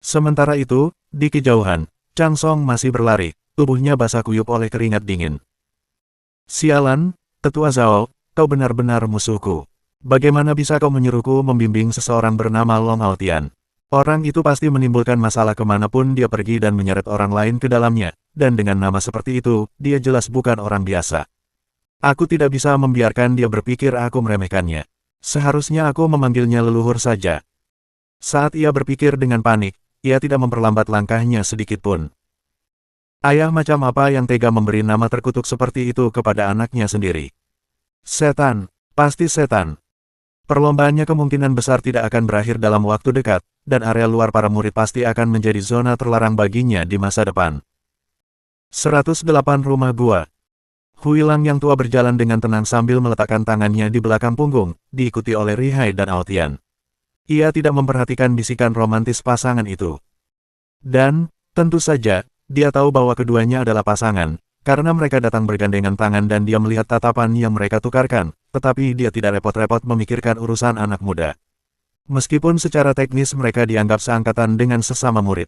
Sementara itu, di kejauhan, Chang Song masih berlari, tubuhnya basah kuyup oleh keringat dingin. Sialan, Tetua Zhao, kau benar-benar musuhku. Bagaimana bisa kau menyuruhku membimbing seseorang bernama Long Altian? Orang itu pasti menimbulkan masalah kemanapun dia pergi dan menyeret orang lain ke dalamnya, dan dengan nama seperti itu, dia jelas bukan orang biasa. Aku tidak bisa membiarkan dia berpikir aku meremehkannya. Seharusnya aku memanggilnya leluhur saja. Saat ia berpikir dengan panik, ia tidak memperlambat langkahnya sedikit pun. Ayah macam apa yang tega memberi nama terkutuk seperti itu kepada anaknya sendiri? Setan, pasti setan. Perlombaannya kemungkinan besar tidak akan berakhir dalam waktu dekat, dan area luar para murid pasti akan menjadi zona terlarang baginya di masa depan. 108 Rumah Gua. Huilang yang tua berjalan dengan tenang sambil meletakkan tangannya di belakang punggung, diikuti oleh Rihai dan Altian. Ia tidak memperhatikan bisikan romantis pasangan itu. Dan, tentu saja, dia tahu bahwa keduanya adalah pasangan, karena mereka datang bergandengan tangan dan dia melihat tatapan yang mereka tukarkan, tetapi dia tidak repot-repot memikirkan urusan anak muda. Meskipun secara teknis mereka dianggap seangkatan dengan sesama murid.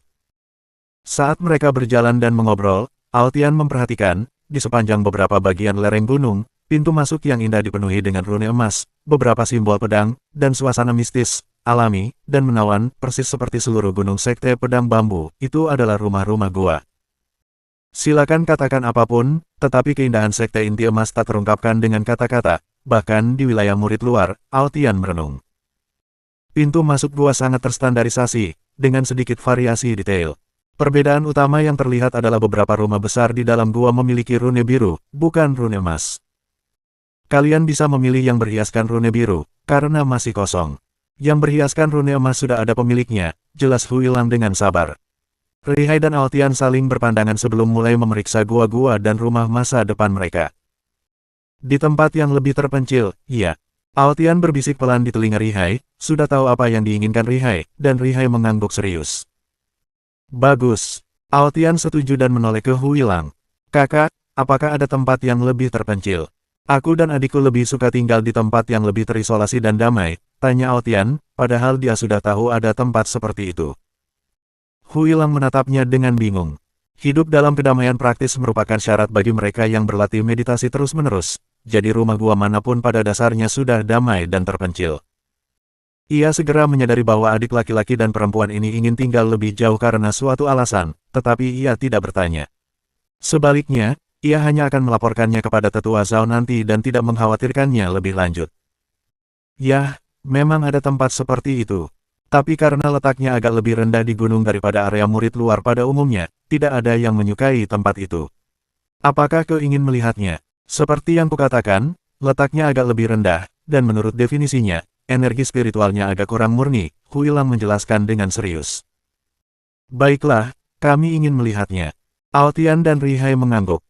Saat mereka berjalan dan mengobrol, Altian memperhatikan, di sepanjang beberapa bagian lereng gunung, pintu masuk yang indah dipenuhi dengan rune emas, beberapa simbol pedang, dan suasana mistis, alami, dan menawan, persis seperti seluruh gunung sekte pedang bambu, itu adalah rumah-rumah gua. Silakan katakan apapun, tetapi keindahan sekte inti emas tak terungkapkan dengan kata-kata, bahkan di wilayah murid luar, Altian merenung. Pintu masuk gua sangat terstandarisasi, dengan sedikit variasi detail. Perbedaan utama yang terlihat adalah beberapa rumah besar di dalam gua memiliki rune biru, bukan rune emas. Kalian bisa memilih yang berhiaskan rune biru, karena masih kosong. Yang berhiaskan rune emas sudah ada pemiliknya, jelas Huilang dengan sabar. Rihai dan Altian saling berpandangan sebelum mulai memeriksa gua-gua dan rumah masa depan mereka. Di tempat yang lebih terpencil, iya. Altian berbisik pelan di telinga Rihai, sudah tahu apa yang diinginkan Rihai, dan Rihai mengangguk serius. Bagus. Altian setuju dan menoleh ke Huilang. Kakak, apakah ada tempat yang lebih terpencil? Aku dan adikku lebih suka tinggal di tempat yang lebih terisolasi dan damai, tanya Altian, padahal dia sudah tahu ada tempat seperti itu. Huilang menatapnya dengan bingung. Hidup dalam kedamaian praktis merupakan syarat bagi mereka yang berlatih meditasi terus-menerus, jadi rumah gua manapun pada dasarnya sudah damai dan terpencil. Ia segera menyadari bahwa adik laki-laki dan perempuan ini ingin tinggal lebih jauh karena suatu alasan, tetapi ia tidak bertanya. Sebaliknya, ia hanya akan melaporkannya kepada Tetua Zhao nanti dan tidak mengkhawatirkannya lebih lanjut. Yah, memang ada tempat seperti itu. Tapi karena letaknya agak lebih rendah di gunung daripada area murid luar pada umumnya, tidak ada yang menyukai tempat itu. Apakah kau ingin melihatnya? Seperti yang kukatakan, letaknya agak lebih rendah, dan menurut definisinya, energi spiritualnya agak kurang murni, Huilang menjelaskan dengan serius. Baiklah, kami ingin melihatnya. Altian dan Rihai mengangguk.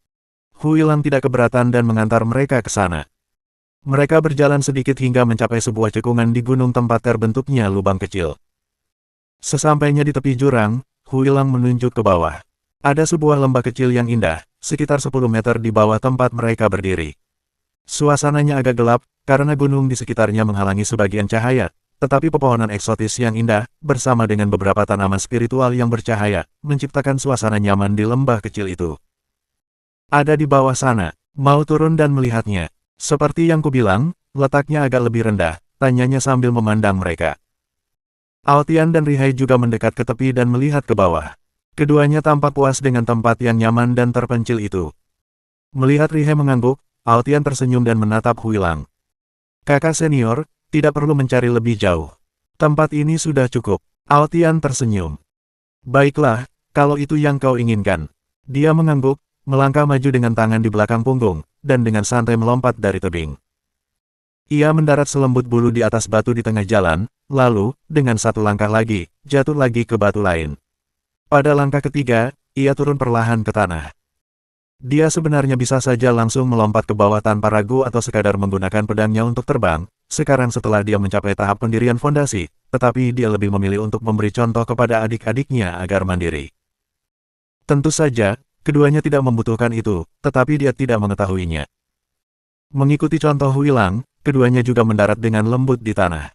Huilang tidak keberatan dan mengantar mereka ke sana. Mereka berjalan sedikit hingga mencapai sebuah cekungan di gunung tempat terbentuknya lubang kecil. Sesampainya di tepi jurang, Huilang menunjuk ke bawah. Ada sebuah lembah kecil yang indah, sekitar 10 meter di bawah tempat mereka berdiri. Suasananya agak gelap, karena gunung di sekitarnya menghalangi sebagian cahaya, tetapi pepohonan eksotis yang indah, bersama dengan beberapa tanaman spiritual yang bercahaya, menciptakan suasana nyaman di lembah kecil itu. Ada di bawah sana, mau turun dan melihatnya. Seperti yang kubilang, letaknya agak lebih rendah, tanyanya sambil memandang mereka. Aotian dan Rihai juga mendekat ke tepi dan melihat ke bawah. Keduanya tampak puas dengan tempat yang nyaman dan terpencil itu. Melihat Rihai mengangguk, Aotian tersenyum dan menatap Huilang. Kakak senior, tidak perlu mencari lebih jauh. Tempat ini sudah cukup. Aotian tersenyum. Baiklah, kalau itu yang kau inginkan. Dia mengangguk, melangkah maju dengan tangan di belakang punggung, dan dengan santai melompat dari tebing. Ia mendarat selembut bulu di atas batu di tengah jalan, lalu, dengan satu langkah lagi, jatuh lagi ke batu lain. Pada langkah ketiga, ia turun perlahan ke tanah. Dia sebenarnya bisa saja langsung melompat ke bawah tanpa ragu atau sekadar menggunakan pedangnya untuk terbang, sekarang setelah dia mencapai tahap pendirian fondasi, tetapi dia lebih memilih untuk memberi contoh kepada adik-adiknya agar mandiri. Tentu saja, keduanya tidak membutuhkan itu, tetapi dia tidak mengetahuinya. Mengikuti contoh Huilang, keduanya juga mendarat dengan lembut di tanah.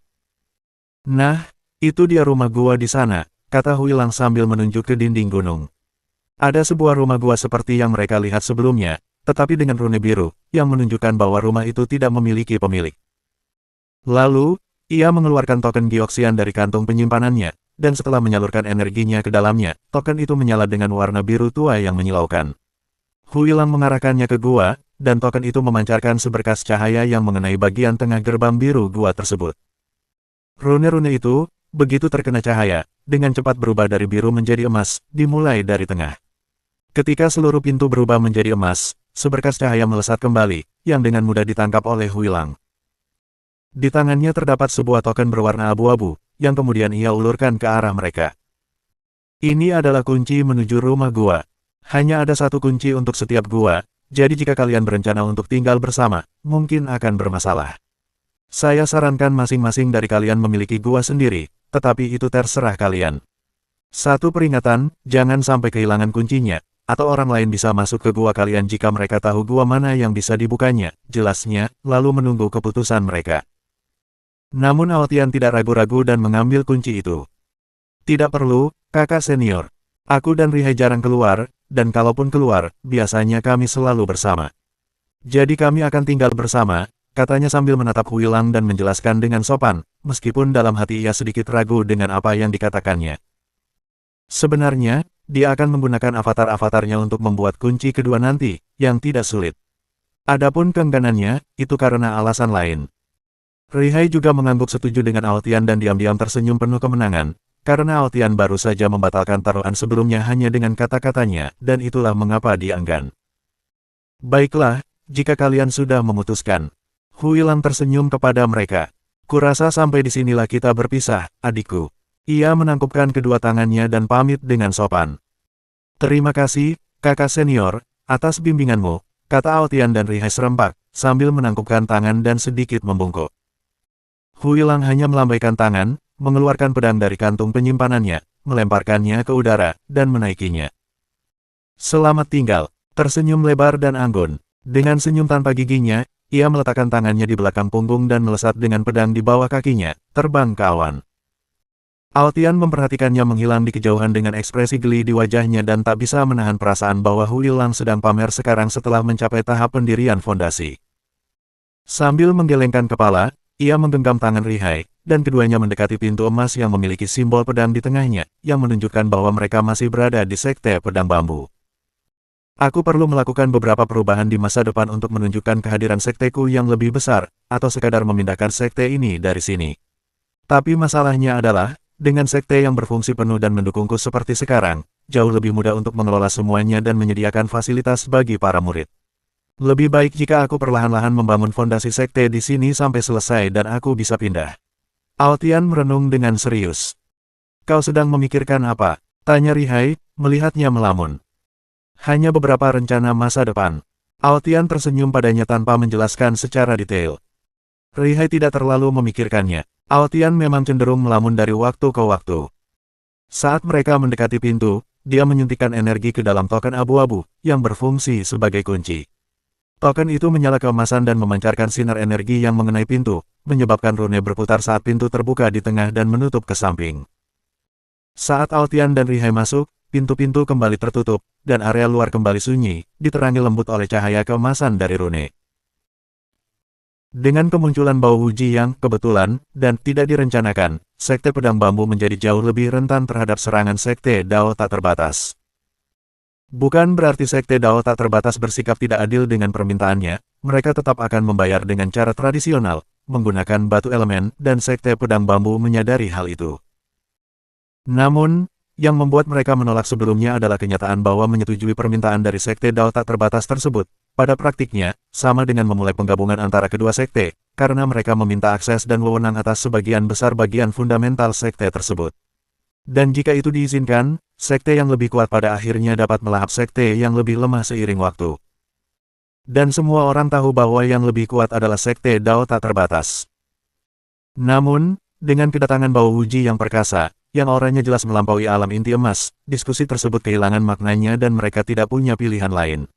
Nah, itu dia rumah gua di sana, kata Huilang sambil menunjuk ke dinding gunung. Ada sebuah rumah gua seperti yang mereka lihat sebelumnya, tetapi dengan rune biru, yang menunjukkan bahwa rumah itu tidak memiliki pemilik. Lalu, ia mengeluarkan token Gioxian dari kantung penyimpanannya, dan setelah menyalurkan energinya ke dalamnya, token itu menyala dengan warna biru tua yang menyilaukan. Huilang mengarahkannya ke gua, dan token itu memancarkan seberkas cahaya yang mengenai bagian tengah gerbang biru gua tersebut. Rune-rune itu, begitu terkena cahaya, dengan cepat berubah dari biru menjadi emas, dimulai dari tengah. Ketika seluruh pintu berubah menjadi emas, seberkas cahaya melesat kembali, yang dengan mudah ditangkap oleh Huilang. Di tangannya terdapat sebuah token berwarna abu-abu, yang kemudian ia ulurkan ke arah mereka. Ini adalah kunci menuju rumah gua. Hanya ada satu kunci untuk setiap gua, jadi jika kalian berencana untuk tinggal bersama, mungkin akan bermasalah. Saya sarankan masing-masing dari kalian memiliki gua sendiri, tetapi itu terserah kalian. Satu peringatan, jangan sampai kehilangan kuncinya, atau orang lain bisa masuk ke gua kalian jika mereka tahu gua mana yang bisa dibukanya, jelasnya, lalu menunggu keputusan mereka. Namun Aotian tidak ragu-ragu dan mengambil kunci itu. Tidak perlu, kakak senior. Aku dan Rihai jarang keluar, dan kalaupun keluar, biasanya kami selalu bersama. Jadi kami akan tinggal bersama, katanya sambil menatap Huilang dan menjelaskan dengan sopan, meskipun dalam hati ia sedikit ragu dengan apa yang dikatakannya. Sebenarnya, dia akan menggunakan avatar-avatarnya untuk membuat kunci kedua nanti, yang tidak sulit. Adapun keengganannya, itu karena alasan lain. Rihai juga mengangguk setuju dengan Aotian dan diam-diam tersenyum penuh kemenangan, karena Aotian baru saja membatalkan taruhan sebelumnya hanya dengan kata-katanya, dan itulah mengapa dia enggan. Baiklah, jika kalian sudah memutuskan. Huilang tersenyum kepada mereka. Kurasa sampai disinilah kita berpisah, adikku. Ia menangkupkan kedua tangannya dan pamit dengan sopan. Terima kasih, kakak senior, atas bimbinganmu, kata Aotian dan Rihai serempak, sambil menangkupkan tangan dan sedikit membungkuk. Huilang hanya melambaikan tangan, mengeluarkan pedang dari kantung penyimpanannya, melemparkannya ke udara, dan menaikinya. Selamat tinggal, tersenyum lebar dan anggun. Dengan senyum tanpa giginya, ia meletakkan tangannya di belakang punggung dan melesat dengan pedang di bawah kakinya, terbang ke awan. Aotian memperhatikannya menghilang di kejauhan dengan ekspresi geli di wajahnya dan tak bisa menahan perasaan bahwa Huilang sedang pamer sekarang setelah mencapai tahap pendirian fondasi. Sambil menggelengkan kepala, ia menggenggam tangan Rihai, dan keduanya mendekati pintu emas yang memiliki simbol pedang di tengahnya, yang menunjukkan bahwa mereka masih berada di sekte pedang bambu. Aku perlu melakukan beberapa perubahan di masa depan untuk menunjukkan kehadiran sekteku yang lebih besar, atau sekadar memindahkan sekte ini dari sini. Tapi masalahnya adalah, dengan sekte yang berfungsi penuh dan mendukungku seperti sekarang, jauh lebih mudah untuk mengelola semuanya dan menyediakan fasilitas bagi para murid. Lebih baik jika aku perlahan-lahan membangun fondasi sekte di sini sampai selesai dan aku bisa pindah. Aotian merenung dengan serius. Kau sedang memikirkan apa? Tanya Rihai, melihatnya melamun. Hanya beberapa rencana masa depan. Aotian tersenyum padanya tanpa menjelaskan secara detail. Rihai tidak terlalu memikirkannya. Aotian memang cenderung melamun dari waktu ke waktu. Saat mereka mendekati pintu, dia menyuntikkan energi ke dalam token abu-abu, yang berfungsi sebagai kunci. Token itu menyala keemasan dan memancarkan sinar energi yang mengenai pintu, menyebabkan rune berputar saat pintu terbuka di tengah dan menutup ke samping. Saat Altian dan Rihai masuk, pintu-pintu kembali tertutup, dan area luar kembali sunyi, diterangi lembut oleh cahaya keemasan dari rune. Dengan kemunculan bau Wuji yang kebetulan dan tidak direncanakan, Sekte Pedang Bambu menjadi jauh lebih rentan terhadap serangan Sekte Dao tak terbatas. Bukan berarti Sekte Dao tak terbatas bersikap tidak adil dengan permintaannya, mereka tetap akan membayar dengan cara tradisional, menggunakan batu elemen, dan Sekte Pedang Bambu menyadari hal itu. Namun, yang membuat mereka menolak sebelumnya adalah kenyataan bahwa menyetujui permintaan dari Sekte Dao tak terbatas tersebut, pada praktiknya, sama dengan memulai penggabungan antara kedua sekte, karena mereka meminta akses dan wewenang atas sebagian besar bagian fundamental sekte tersebut. Dan jika itu diizinkan, sekte yang lebih kuat pada akhirnya dapat melahap sekte yang lebih lemah seiring waktu. Dan semua orang tahu bahwa yang lebih kuat adalah Sekte Dao tak terbatas. Namun, dengan kedatangan bau Wuji yang perkasa, yang auranya jelas melampaui alam inti emas, diskusi tersebut kehilangan maknanya dan mereka tidak punya pilihan lain.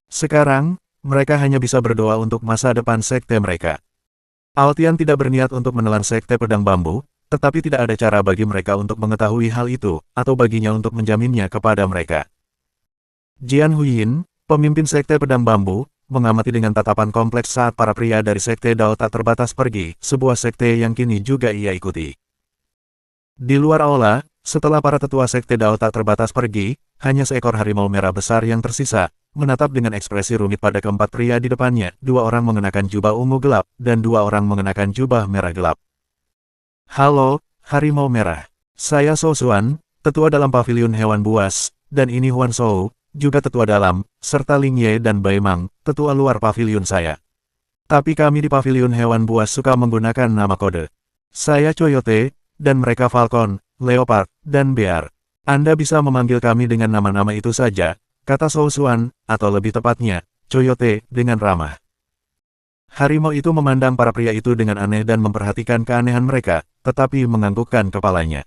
Sekarang, mereka hanya bisa berdoa untuk masa depan sekte mereka. Altian tidak berniat untuk menelan Sekte Pedang Bambu, tetapi tidak ada cara bagi mereka untuk mengetahui hal itu, atau baginya untuk menjaminnya kepada mereka. Jian Huyin, pemimpin Sekte Pedang Bambu, mengamati dengan tatapan kompleks saat para pria dari Sekte Dao tak terbatas pergi, sebuah sekte yang kini juga ia ikuti. Di luar aula, setelah para tetua Sekte Dao tak terbatas pergi, hanya seekor harimau merah besar yang tersisa, menatap dengan ekspresi rumit pada keempat pria di depannya, dua orang mengenakan jubah ungu gelap, dan dua orang mengenakan jubah merah gelap. Halo, Harimau Merah. Saya Shou Xuan, tetua dalam Paviliun Hewan Buas, dan ini Huan Shou, juga tetua dalam, serta Ling Ye dan Bai Mang, tetua luar paviliun saya. Tapi kami di Paviliun Hewan Buas suka menggunakan nama kode. Saya Coyote, dan mereka Falcon, Leopard, dan Bear. Anda bisa memanggil kami dengan nama-nama itu saja, kata Shou Xuan, atau lebih tepatnya, Coyote, dengan ramah. Harimau itu memandang para pria itu dengan aneh dan memperhatikan keanehan mereka, tetapi menganggukkan kepalanya.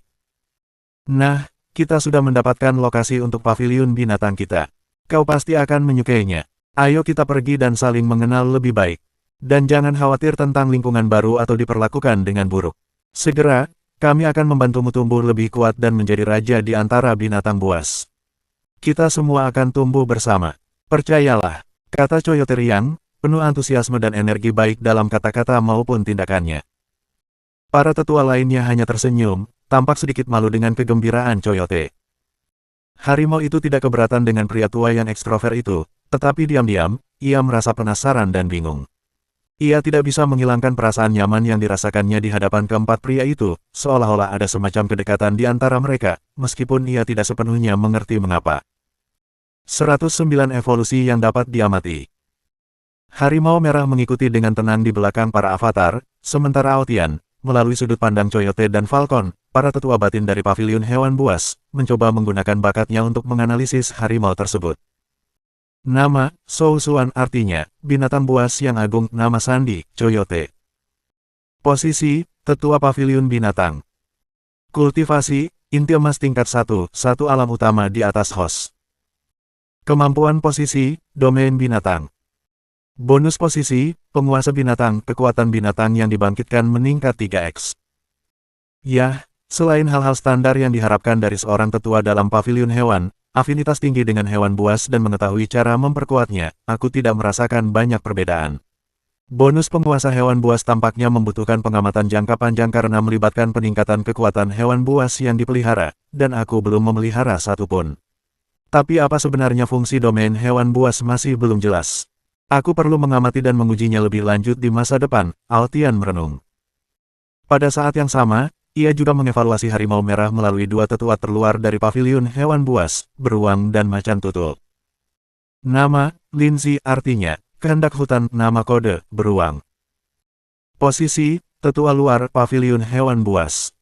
Nah, kita sudah mendapatkan lokasi untuk paviliun binatang kita. Kau pasti akan menyukainya. Ayo kita pergi dan saling mengenal lebih baik. Dan jangan khawatir tentang lingkungan baru atau diperlakukan dengan buruk. Segera, kami akan membantumu tumbuh lebih kuat dan menjadi raja di antara binatang buas. Kita semua akan tumbuh bersama. Percayalah, kata Coyote riang, penuh antusiasme dan energi baik dalam kata-kata maupun tindakannya. Para tetua lainnya hanya tersenyum, tampak sedikit malu dengan kegembiraan Coyote. Harimau itu tidak keberatan dengan pria tua yang ekstrovert itu, tetapi diam-diam, ia merasa penasaran dan bingung. Ia tidak bisa menghilangkan perasaan nyaman yang dirasakannya di hadapan keempat pria itu, seolah-olah ada semacam kedekatan di antara mereka, meskipun ia tidak sepenuhnya mengerti mengapa. 109 evolusi yang dapat diamati. Harimau Merah mengikuti dengan tenang di belakang para avatar, sementara Altian, melalui sudut pandang Coyote dan Falcon, para tetua batin dari Paviliun Hewan Buas, mencoba menggunakan bakatnya untuk menganalisis harimau tersebut. Nama, Shou Xuan artinya, binatang buas yang agung. Nama sandi, Coyote. Posisi, tetua Paviliun Binatang. Kultivasi, inti emas tingkat 1, satu alam utama di atas host. Kemampuan posisi, domain binatang. Bonus posisi, penguasa binatang, kekuatan binatang yang dibangkitkan meningkat 3x. Yah, selain hal-hal standar yang diharapkan dari seorang tetua dalam paviliun hewan, afinitas tinggi dengan hewan buas dan mengetahui cara memperkuatnya, aku tidak merasakan banyak perbedaan. Bonus penguasa hewan buas tampaknya membutuhkan pengamatan jangka panjang karena melibatkan peningkatan kekuatan hewan buas yang dipelihara, dan aku belum memelihara satupun. Tapi apa sebenarnya fungsi domain hewan buas masih belum jelas. Aku perlu mengamati dan mengujinya lebih lanjut di masa depan, Altian merenung. Pada saat yang sama, ia juga mengevaluasi harimau merah melalui dua tetua terluar dari paviliun hewan buas, beruang dan macan tutul. Nama, Linzi artinya, kehendak hutan. Nama kode, beruang. Posisi, tetua luar paviliun hewan buas.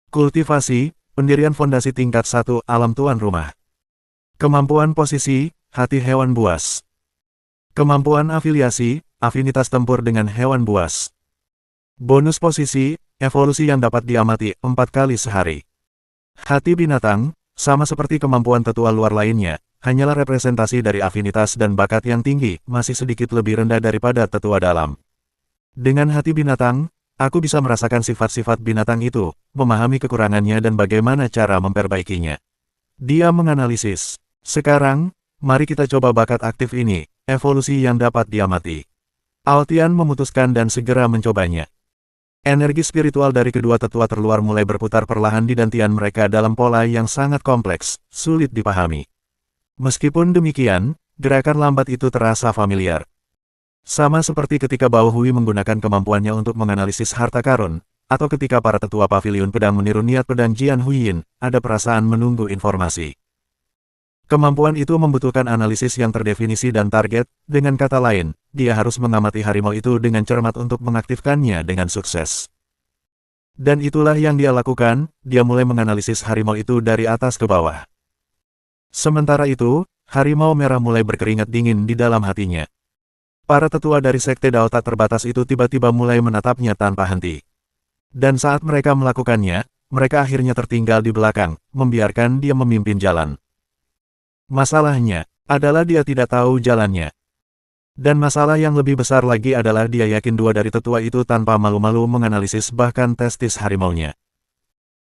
Kultivasi, pendirian fondasi tingkat 1, alam tuan rumah. Kemampuan posisi, hati hewan buas. Kemampuan afiliasi, afinitas tempur dengan hewan buas. Bonus posisi, evolusi yang dapat diamati 4 kali sehari. Hati binatang, sama seperti kemampuan tetua luar lainnya, hanyalah representasi dari afinitas dan bakat yang tinggi, masih sedikit lebih rendah daripada tetua dalam. Dengan hati binatang, aku bisa merasakan sifat-sifat binatang itu, memahami kekurangannya dan bagaimana cara memperbaikinya. Dia menganalisis. Sekarang, mari kita coba bakat aktif ini, evolusi yang dapat diamati. Altian memutuskan dan segera mencobanya. Energi spiritual dari kedua tetua terluar mulai berputar perlahan di dantian mereka dalam pola yang sangat kompleks, sulit dipahami. Meskipun demikian, gerakan lambat itu terasa familiar. Sama seperti ketika Bao Hui menggunakan kemampuannya untuk menganalisis harta karun, atau ketika para tetua pavilion pedang meniru niat pedang Jian Huiyin, ada perasaan menunggu informasi. Kemampuan itu membutuhkan analisis yang terdefinisi dan target, dengan kata lain, dia harus mengamati harimau itu dengan cermat untuk mengaktifkannya dengan sukses. Dan itulah yang dia lakukan, dia mulai menganalisis harimau itu dari atas ke bawah. Sementara itu, harimau merah mulai berkeringat dingin di dalam hatinya. Para tetua dari Sekte Dao tak terbatas itu tiba-tiba mulai menatapnya tanpa henti. Dan saat mereka melakukannya, mereka akhirnya tertinggal di belakang, membiarkan dia memimpin jalan. Masalahnya adalah dia tidak tahu jalannya. Dan masalah yang lebih besar lagi adalah dia yakin dua dari tetua itu tanpa malu-malu menganalisis bahkan testis harimaunya.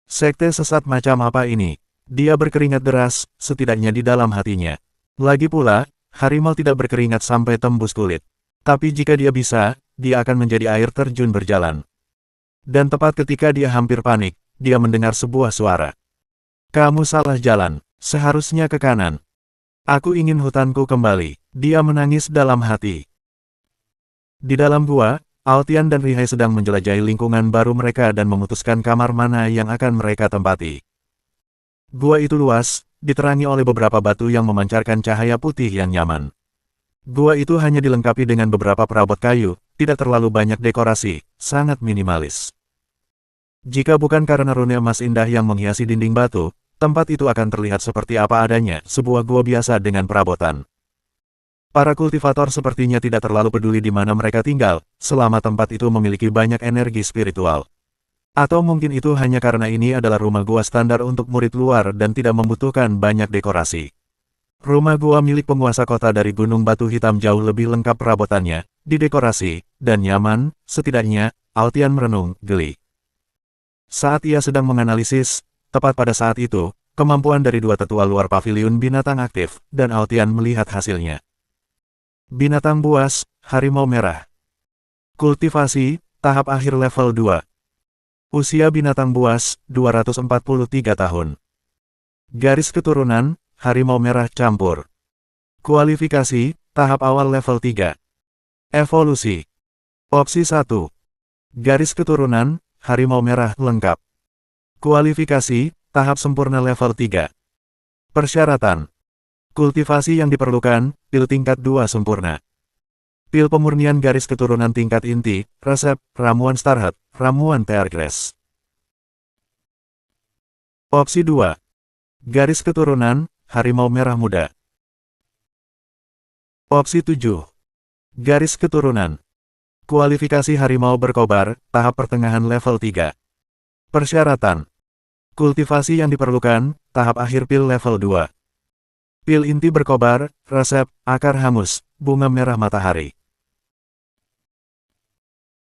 Sekte sesat macam apa ini? Dia berkeringat deras, setidaknya di dalam hatinya. Lagi pula, harimau tidak berkeringat sampai tembus kulit. Tapi jika dia bisa, dia akan menjadi air terjun berjalan. Dan tepat ketika dia hampir panik, dia mendengar sebuah suara. Kamu salah jalan, seharusnya ke kanan. Aku ingin hutanku kembali. Dia menangis dalam hati. Di dalam gua, Altian dan Rihai sedang menjelajahi lingkungan baru mereka dan memutuskan kamar mana yang akan mereka tempati. Gua itu luas, diterangi oleh beberapa batu yang memancarkan cahaya putih yang nyaman. Gua itu hanya dilengkapi dengan beberapa perabot kayu, tidak terlalu banyak dekorasi, sangat minimalis. Jika bukan karena rune emas indah yang menghiasi dinding batu, tempat itu akan terlihat seperti apa adanya, sebuah gua biasa dengan perabotan. Para kultivator sepertinya tidak terlalu peduli di mana mereka tinggal, selama tempat itu memiliki banyak energi spiritual. Atau mungkin itu hanya karena ini adalah rumah gua standar untuk murid luar dan tidak membutuhkan banyak dekorasi. Rumah gua milik penguasa kota dari Gunung Batu Hitam jauh lebih lengkap perabotannya, didekorasi, dan nyaman, setidaknya, Altian merenung, geli. Saat ia sedang menganalisis, tepat pada saat itu, kemampuan dari dua tetua luar paviliun binatang aktif, dan Altian melihat hasilnya. Binatang buas, harimau merah. Kultivasi, tahap akhir level 2. Usia binatang buas, 243 tahun. Garis keturunan, harimau merah campur. Kualifikasi, tahap awal level 3. Evolusi. Opsi 1. Garis keturunan, harimau merah lengkap. Kualifikasi, tahap sempurna level 3. Persyaratan. Kultivasi yang diperlukan, pil tingkat 2 sempurna. Pil pemurnian garis keturunan tingkat inti, resep, ramuan Starheart, ramuan Teargrass. Opsi 2. Garis keturunan, harimau merah muda. Opsi 7. Garis keturunan. Kualifikasi harimau berkobar, tahap pertengahan level 3. Persyaratan. Kultivasi yang diperlukan, tahap akhir pil level 2. Pil inti berkobar, resep, akar hangus, bunga merah matahari.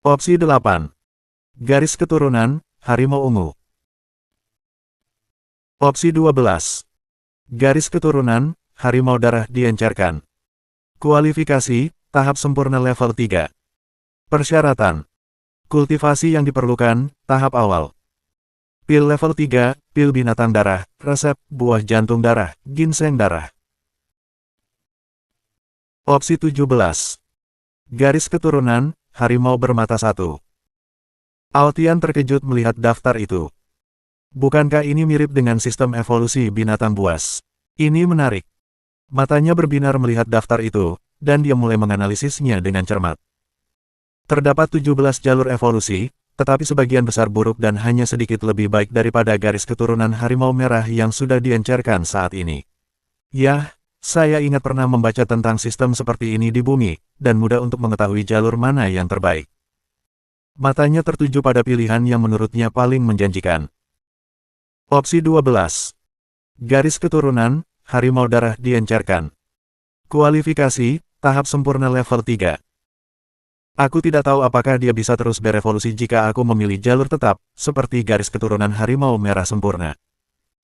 Opsi 8. Garis keturunan, harimau ungu. Opsi 12. Garis keturunan, harimau darah diencerkan. Kualifikasi, tahap sempurna level 3. Persyaratan. Kultivasi yang diperlukan, tahap awal. Pil level 3, pil binatang darah, resep, buah jantung darah, ginseng darah. Opsi 17. Garis keturunan, harimau bermata satu. Altian terkejut melihat daftar itu. Bukankah ini mirip dengan sistem evolusi binatang buas? Ini menarik. Matanya berbinar melihat daftar itu, dan dia mulai menganalisisnya dengan cermat. Terdapat 17 jalur evolusi, tetapi sebagian besar buruk dan hanya sedikit lebih baik daripada garis keturunan harimau merah yang sudah diencerkan saat ini. Yah, saya ingat pernah membaca tentang sistem seperti ini di bumi, dan mudah untuk mengetahui jalur mana yang terbaik. Matanya tertuju pada pilihan yang menurutnya paling menjanjikan. Opsi 12. Garis keturunan, harimau darah diencerkan. Kualifikasi, tahap sempurna level 3. Aku tidak tahu apakah dia bisa terus berevolusi jika aku memilih jalur tetap, seperti garis keturunan harimau merah sempurna.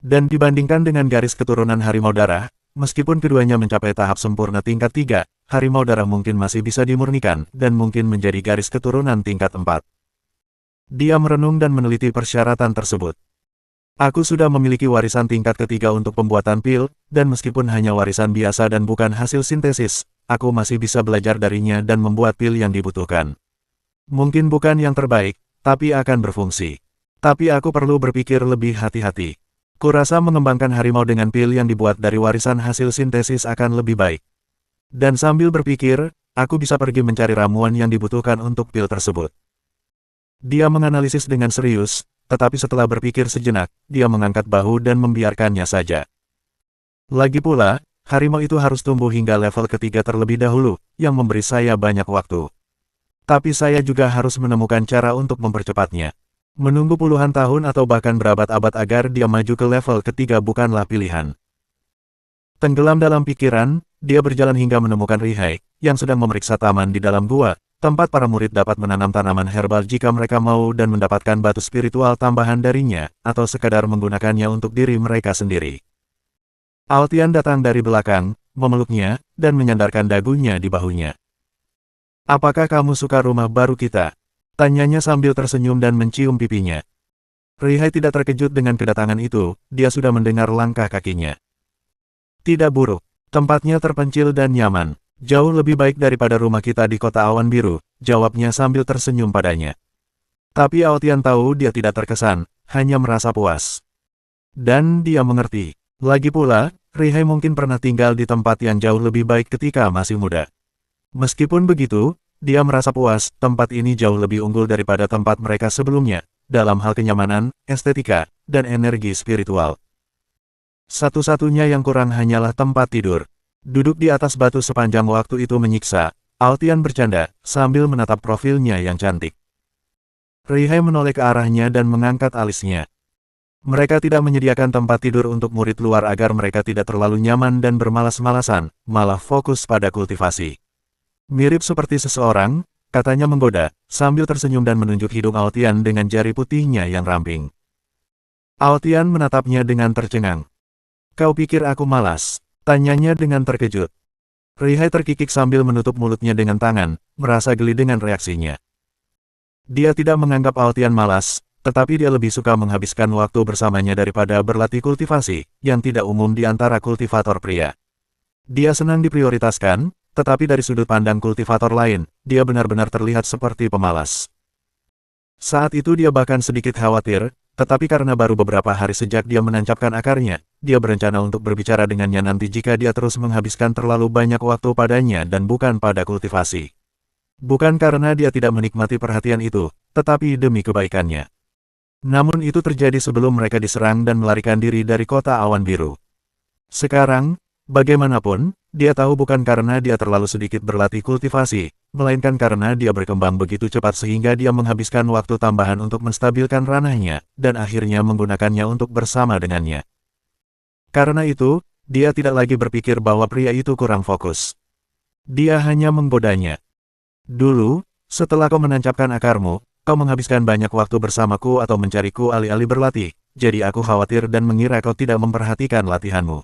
Dan dibandingkan dengan garis keturunan harimau darah, meskipun keduanya mencapai tahap sempurna tingkat 3, harimau darah mungkin masih bisa dimurnikan, dan mungkin menjadi garis keturunan tingkat 4. Dia merenung dan meneliti persyaratan tersebut. Aku sudah memiliki warisan tingkat ketiga untuk pembuatan pil, dan meskipun hanya warisan biasa dan bukan hasil sintesis, aku masih bisa belajar darinya dan membuat pil yang dibutuhkan. Mungkin bukan yang terbaik, tapi akan berfungsi. Tapi aku perlu berpikir lebih hati-hati. Kurasa mengembangkan harimau dengan pil yang dibuat dari warisan hasil sintesis akan lebih baik. Dan sambil berpikir, aku bisa pergi mencari ramuan yang dibutuhkan untuk pil tersebut. Dia menganalisis dengan serius, tetapi setelah berpikir sejenak, dia mengangkat bahu dan membiarkannya saja. Lagi pula, harimau itu harus tumbuh hingga level ketiga terlebih dahulu, yang memberi saya banyak waktu. Tapi saya juga harus menemukan cara untuk mempercepatnya. Menunggu puluhan tahun atau bahkan berabad-abad agar dia maju ke level ketiga bukanlah pilihan. Tenggelam dalam pikiran, dia berjalan hingga menemukan Rihai, yang sedang memeriksa taman di dalam gua, tempat para murid dapat menanam tanaman herbal jika mereka mau dan mendapatkan batu spiritual tambahan darinya, atau sekadar menggunakannya untuk diri mereka sendiri. Altian datang dari belakang, memeluknya, dan menyandarkan dagunya di bahunya. "Apakah kamu suka rumah baru kita?" tanyanya sambil tersenyum dan mencium pipinya. Rihai tidak terkejut dengan kedatangan itu, dia sudah mendengar langkah kakinya. "Tidak buruk, tempatnya terpencil dan nyaman. Jauh lebih baik daripada rumah kita di kota awan biru," jawabnya sambil tersenyum padanya. Tapi Altian tahu dia tidak terkesan, hanya merasa puas. Dan dia mengerti. Lagi pula, Rihai mungkin pernah tinggal di tempat yang jauh lebih baik ketika masih muda. Meskipun begitu, dia merasa puas, tempat ini jauh lebih unggul daripada tempat mereka sebelumnya, dalam hal kenyamanan, estetika, dan energi spiritual. Satu-satunya yang kurang hanyalah tempat tidur. Duduk di atas batu sepanjang waktu itu menyiksa, Altian bercanda, sambil menatap profilnya yang cantik. Rihai menoleh ke arahnya dan mengangkat alisnya. Mereka tidak menyediakan tempat tidur untuk murid luar agar mereka tidak terlalu nyaman dan bermalas-malasan, malah fokus pada kultivasi. Mirip seperti seseorang, katanya menggoda, sambil tersenyum dan menunjuk hidung Altian dengan jari putihnya yang ramping. Altian menatapnya dengan tercengang. "Kau pikir aku malas?" tanyanya dengan terkejut. Rihai terkikik sambil menutup mulutnya dengan tangan, merasa geli dengan reaksinya. Dia tidak menganggap Altian malas, tetapi dia lebih suka menghabiskan waktu bersamanya daripada berlatih kultivasi, yang tidak umum di antara kultivator pria. Dia senang diprioritaskan, tetapi dari sudut pandang kultivator lain, dia benar-benar terlihat seperti pemalas. Saat itu dia bahkan sedikit khawatir, tetapi karena baru beberapa hari sejak dia menancapkan akarnya, dia berencana untuk berbicara dengannya nanti jika dia terus menghabiskan terlalu banyak waktu padanya dan bukan pada kultivasi. Bukan karena dia tidak menikmati perhatian itu, tetapi demi kebaikannya. Namun itu terjadi sebelum mereka diserang dan melarikan diri dari kota awan biru. Sekarang, bagaimanapun, dia tahu bukan karena dia terlalu sedikit berlatih kultivasi, melainkan karena dia berkembang begitu cepat sehingga dia menghabiskan waktu tambahan untuk menstabilkan ranahnya, dan akhirnya menggunakannya untuk bersama dengannya. Karena itu, dia tidak lagi berpikir bahwa pria itu kurang fokus. Dia hanya menggodanya. "Dulu, setelah kau menancapkan akarmu, kau menghabiskan banyak waktu bersamaku atau mencariku alih-alih berlatih, jadi aku khawatir dan mengira kau tidak memperhatikan latihanmu.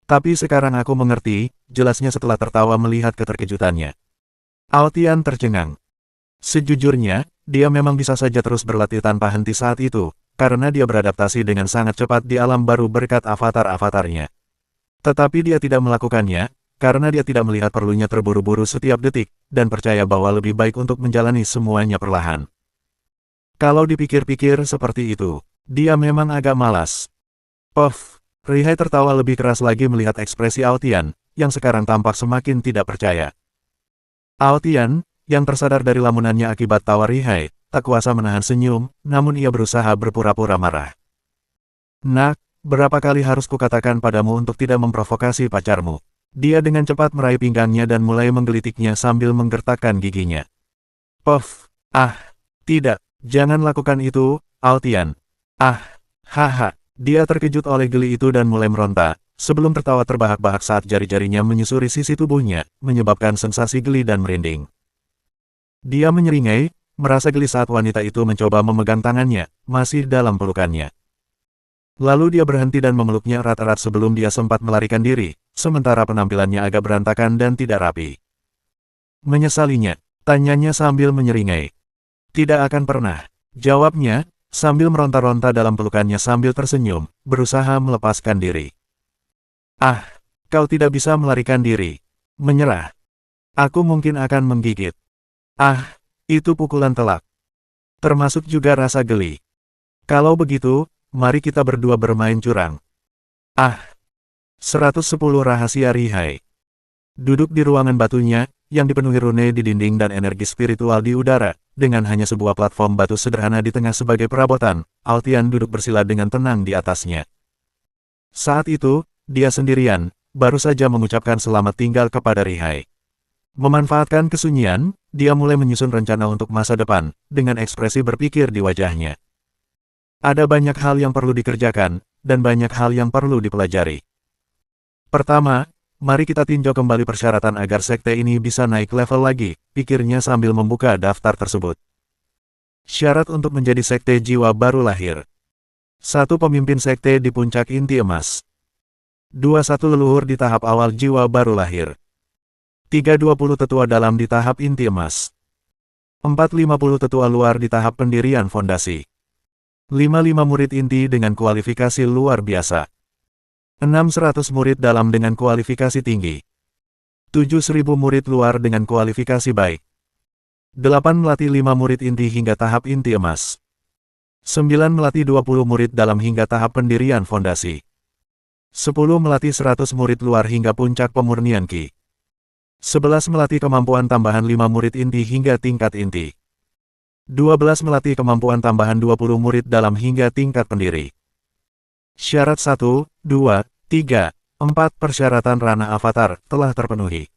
Tapi sekarang aku mengerti," jelasnya setelah tertawa melihat keterkejutannya. Altian tercengang. Sejujurnya, dia memang bisa saja terus berlatih tanpa henti saat itu, karena dia beradaptasi dengan sangat cepat di alam baru berkat avatar-avatarnya. Tetapi dia tidak melakukannya, karena dia tidak melihat perlunya terburu-buru setiap detik, dan percaya bahwa lebih baik untuk menjalani semuanya perlahan. Kalau dipikir-pikir seperti itu, dia memang agak malas. Puff, Rihai tertawa lebih keras lagi melihat ekspresi Altian, yang sekarang tampak semakin tidak percaya. Altian, yang tersadar dari lamunannya akibat tawa Rihai, tak kuasa menahan senyum, namun ia berusaha berpura-pura marah. "Nak, berapa kali harus kukatakan padamu untuk tidak memprovokasi pacarmu?" Dia dengan cepat meraih pinggangnya dan mulai menggelitiknya sambil menggertakkan giginya. "Puff, tidak, jangan lakukan itu, Altian." Haha, dia terkejut oleh geli itu dan mulai meronta, sebelum tertawa terbahak-bahak saat jari-jarinya menyusuri sisi tubuhnya, menyebabkan sensasi geli dan merinding. Dia menyeringai, merasa geli saat wanita itu mencoba memegang tangannya, masih dalam pelukannya. Lalu dia berhenti dan memeluknya erat-erat sebelum dia sempat melarikan diri, sementara penampilannya agak berantakan dan tidak rapi. Menyesalinya, tanyanya sambil menyeringai. Tidak akan pernah, jawabnya, sambil meronta-ronta dalam pelukannya sambil tersenyum, berusaha melepaskan diri. Ah, kau tidak bisa melarikan diri. Menyerah. Aku mungkin akan menggigit. Ah, itu pukulan telak. Termasuk juga rasa geli. Kalau begitu, mari kita berdua bermain curang. Ah, 110 rahasia Rihai. Duduk di ruangan batunya, yang dipenuhi rune di dinding dan energi spiritual di udara, dengan hanya sebuah platform batu sederhana di tengah sebagai perabotan, Altian duduk bersila dengan tenang di atasnya. Saat itu, dia sendirian, baru saja mengucapkan selamat tinggal kepada Rihai. Memanfaatkan kesunyian, dia mulai menyusun rencana untuk masa depan, dengan ekspresi berpikir di wajahnya. Ada banyak hal yang perlu dikerjakan, dan banyak hal yang perlu dipelajari. Pertama, mari kita tinjau kembali persyaratan agar sekte ini bisa naik level lagi, pikirnya sambil membuka daftar tersebut. Syarat untuk menjadi sekte jiwa baru lahir. 1. Pemimpin sekte di puncak inti emas. 2. Leluhur di tahap awal jiwa baru lahir. 3. 20 tetua dalam di tahap inti emas. 4. 50 tetua luar di tahap pendirian fondasi. 5. Murid inti dengan kualifikasi luar biasa. 6. 100 murid dalam dengan kualifikasi tinggi. 7. 1000 murid luar dengan kualifikasi baik. 8. Melatih 5 murid inti hingga tahap inti emas. 9. Melatih 20 murid dalam hingga tahap pendirian fondasi. 10. Melatih 100 murid luar hingga puncak pemurnian Ki. 11. Melatih kemampuan tambahan 5 murid inti hingga tingkat inti. 12. Melatih kemampuan tambahan 20 murid dalam hingga tingkat pendiri. Syarat 1, 2, 3, 4 persyaratan ranah avatar telah terpenuhi.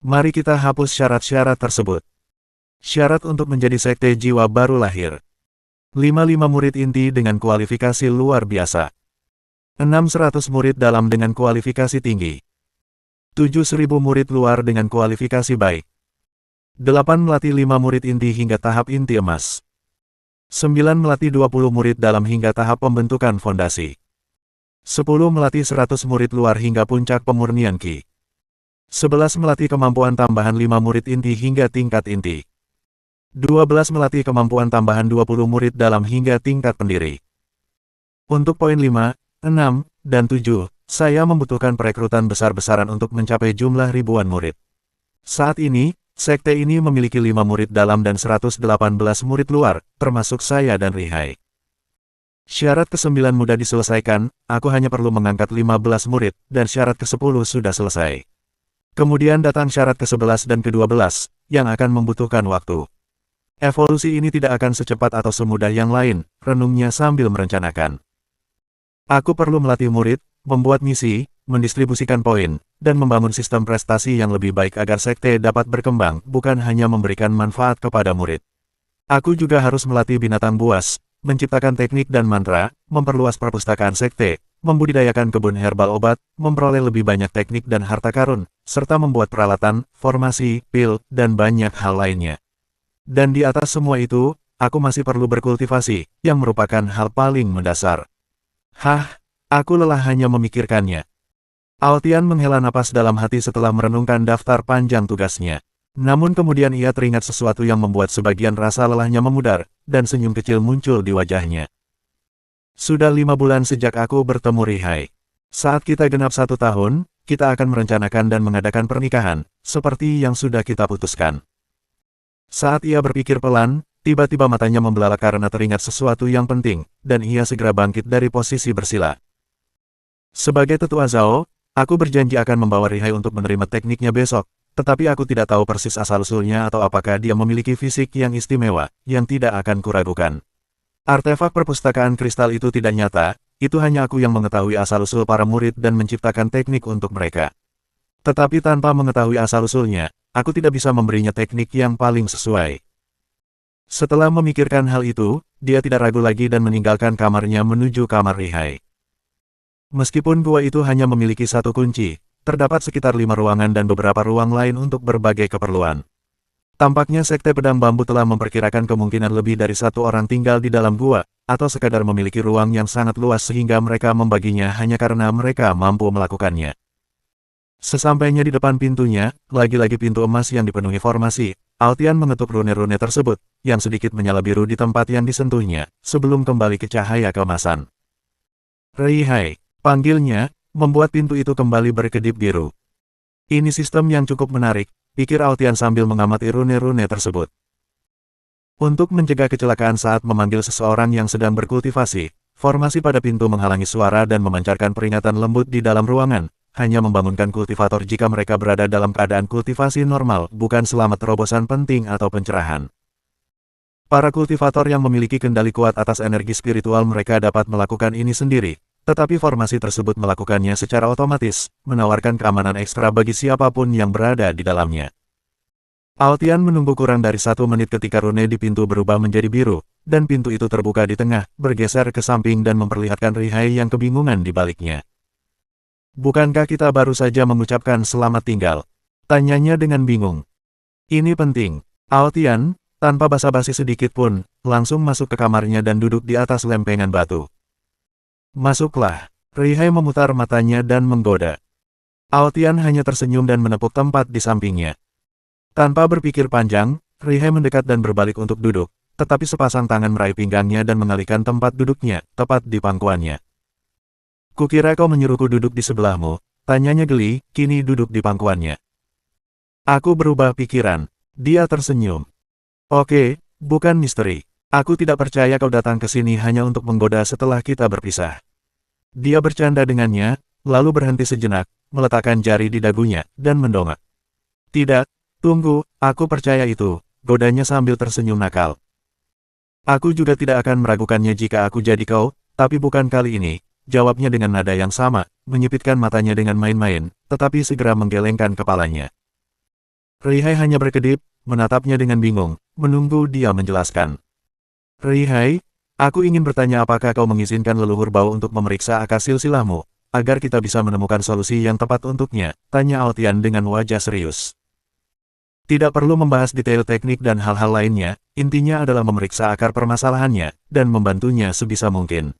Mari kita hapus syarat-syarat tersebut. Syarat untuk menjadi sekte jiwa baru lahir. 5 murid inti dengan kualifikasi luar biasa. 6 100 murid dalam dengan kualifikasi tinggi. 7 1000 murid luar dengan kualifikasi baik. 8 melatih 5 murid inti hingga tahap inti emas. 9 melatih 20 murid dalam hingga tahap pembentukan fondasi. 10 melatih 100 murid luar hingga puncak pemurnian Ki. 11 melatih kemampuan tambahan 5 murid inti hingga tingkat inti. 12 melatih kemampuan tambahan 20 murid dalam hingga tingkat pendiri. Untuk poin 5, 6, dan 7, saya membutuhkan perekrutan besar-besaran untuk mencapai jumlah ribuan murid. Saat ini, sekte ini memiliki 5 murid dalam dan 118 murid luar, termasuk saya dan Rihai. Syarat ke-9 mudah diselesaikan, aku hanya perlu mengangkat 15 murid, dan syarat ke-10 sudah selesai. Kemudian datang syarat ke-11 dan ke-12, yang akan membutuhkan waktu. Evolusi ini tidak akan secepat atau semudah yang lain, renungnya sambil merencanakan. Aku perlu melatih murid, membuat misi, mendistribusikan poin, dan membangun sistem prestasi yang lebih baik agar sekte dapat berkembang, bukan hanya memberikan manfaat kepada murid. Aku juga harus melatih binatang buas, menciptakan teknik dan mantra, memperluas perpustakaan sekte, membudidayakan kebun herbal obat, memperoleh lebih banyak teknik dan harta karun, serta membuat peralatan, formasi, pil, dan banyak hal lainnya. Dan di atas semua itu, aku masih perlu berkultivasi, yang merupakan hal paling mendasar. Hah, aku lelah hanya memikirkannya. Altian menghela napas dalam hati setelah merenungkan daftar panjang tugasnya. Namun kemudian ia teringat sesuatu yang membuat sebagian rasa lelahnya memudar, dan senyum kecil muncul di wajahnya. Sudah 5 bulan sejak aku bertemu Rihai. Saat kita genap 1 tahun, kita akan merencanakan dan mengadakan pernikahan, seperti yang sudah kita putuskan. Saat ia berpikir pelan, tiba-tiba matanya membelalak karena teringat sesuatu yang penting, dan ia segera bangkit dari posisi bersila. Sebagai tetua Zhao, aku berjanji akan membawa Rihai untuk menerima tekniknya besok, tetapi aku tidak tahu persis asal-usulnya atau apakah dia memiliki fisik yang istimewa, yang tidak akan kuragukan. Artefak perpustakaan kristal itu tidak nyata, itu hanya aku yang mengetahui asal-usul para murid dan menciptakan teknik untuk mereka. Tetapi tanpa mengetahui asal-usulnya, aku tidak bisa memberinya teknik yang paling sesuai. Setelah memikirkan hal itu, dia tidak ragu lagi dan meninggalkan kamarnya menuju kamar Rihai. Meskipun gua itu hanya memiliki satu kunci, terdapat sekitar 5 ruangan dan beberapa ruang lain untuk berbagai keperluan. Tampaknya Sekte Pedang Bambu telah memperkirakan kemungkinan lebih dari satu orang tinggal di dalam gua, atau sekadar memiliki ruang yang sangat luas sehingga mereka membaginya hanya karena mereka mampu melakukannya. Sesampainya di depan pintunya, lagi-lagi pintu emas yang dipenuhi formasi, Altian mengetuk rune-rune tersebut, yang sedikit menyala biru di tempat yang disentuhnya, sebelum kembali ke cahaya keemasan. Reihai, panggilnya, membuat pintu itu kembali berkedip biru. Ini sistem yang cukup menarik, pikir Altian sambil mengamati rune-rune tersebut. Untuk mencegah kecelakaan saat memanggil seseorang yang sedang berkultivasi, formasi pada pintu menghalangi suara dan memancarkan peringatan lembut di dalam ruangan, hanya membangunkan kultivator jika mereka berada dalam keadaan kultivasi normal, bukan selama terobosan penting atau pencerahan. Para kultivator yang memiliki kendali kuat atas energi spiritual mereka dapat melakukan ini sendiri, tetapi formasi tersebut melakukannya secara otomatis, menawarkan keamanan ekstra bagi siapapun yang berada di dalamnya. Altian menunggu kurang dari 1 menit ketika rune di pintu berubah menjadi biru, dan pintu itu terbuka di tengah, bergeser ke samping dan memperlihatkan Reihai yang kebingungan di baliknya. "Bukankah kita baru saja mengucapkan selamat tinggal?" tanyanya dengan bingung. "Ini penting." Altian, tanpa basa-basi sedikit pun, langsung masuk ke kamarnya dan duduk di atas lempengan batu. "Masuklah." Reihai memutar matanya dan menggoda. Altian hanya tersenyum dan menepuk tempat di sampingnya. Tanpa berpikir panjang, Reihai mendekat dan berbalik untuk duduk, tetapi sepasang tangan meraih pinggangnya dan mengalihkan tempat duduknya, tepat di pangkuannya. "Kukira kau menyuruhku duduk di sebelahmu," tanyanya geli, kini duduk di pangkuannya. "Aku berubah pikiran." Dia tersenyum. "Oke, bukan misteri. Aku tidak percaya kau datang ke sini hanya untuk menggoda setelah kita berpisah." Dia bercanda dengannya, lalu berhenti sejenak, meletakkan jari di dagunya, dan mendongak. "Tidak, tunggu, aku percaya itu," godanya sambil tersenyum nakal. "Aku juga tidak akan meragukannya jika aku jadi kau, tapi bukan kali ini," jawabnya dengan nada yang sama, menyipitkan matanya dengan main-main, tetapi segera menggelengkan kepalanya. Reihai hanya berkedip, menatapnya dengan bingung, menunggu dia menjelaskan. "Reihai, aku ingin bertanya apakah kau mengizinkan leluhur Bau untuk memeriksa akar silsilahmu, agar kita bisa menemukan solusi yang tepat untuknya?" tanya Altian dengan wajah serius. "Tidak perlu membahas detail teknik dan hal-hal lainnya, intinya adalah memeriksa akar permasalahannya, dan membantunya sebisa mungkin."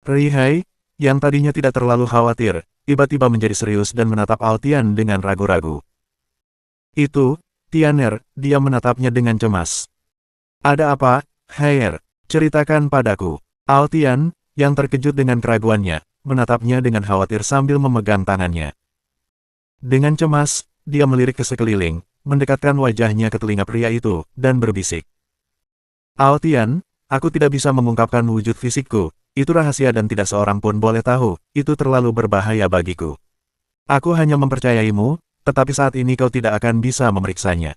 Reihai, yang tadinya tidak terlalu khawatir, tiba-tiba menjadi serius dan menatap Altian dengan ragu-ragu. "Itu, Tianer," dia menatapnya dengan cemas. "Ada apa, Haier? Ceritakan padaku." Altian, yang terkejut dengan keraguannya, menatapnya dengan khawatir sambil memegang tangannya. Dengan cemas, dia melirik ke sekeliling, mendekatkan wajahnya ke telinga pria itu, dan berbisik. "Altian, aku tidak bisa mengungkapkan wujud fisikku, itu rahasia dan tidak seorang pun boleh tahu, itu terlalu berbahaya bagiku. Aku hanya mempercayaimu, tetapi saat ini kau tidak akan bisa memeriksanya.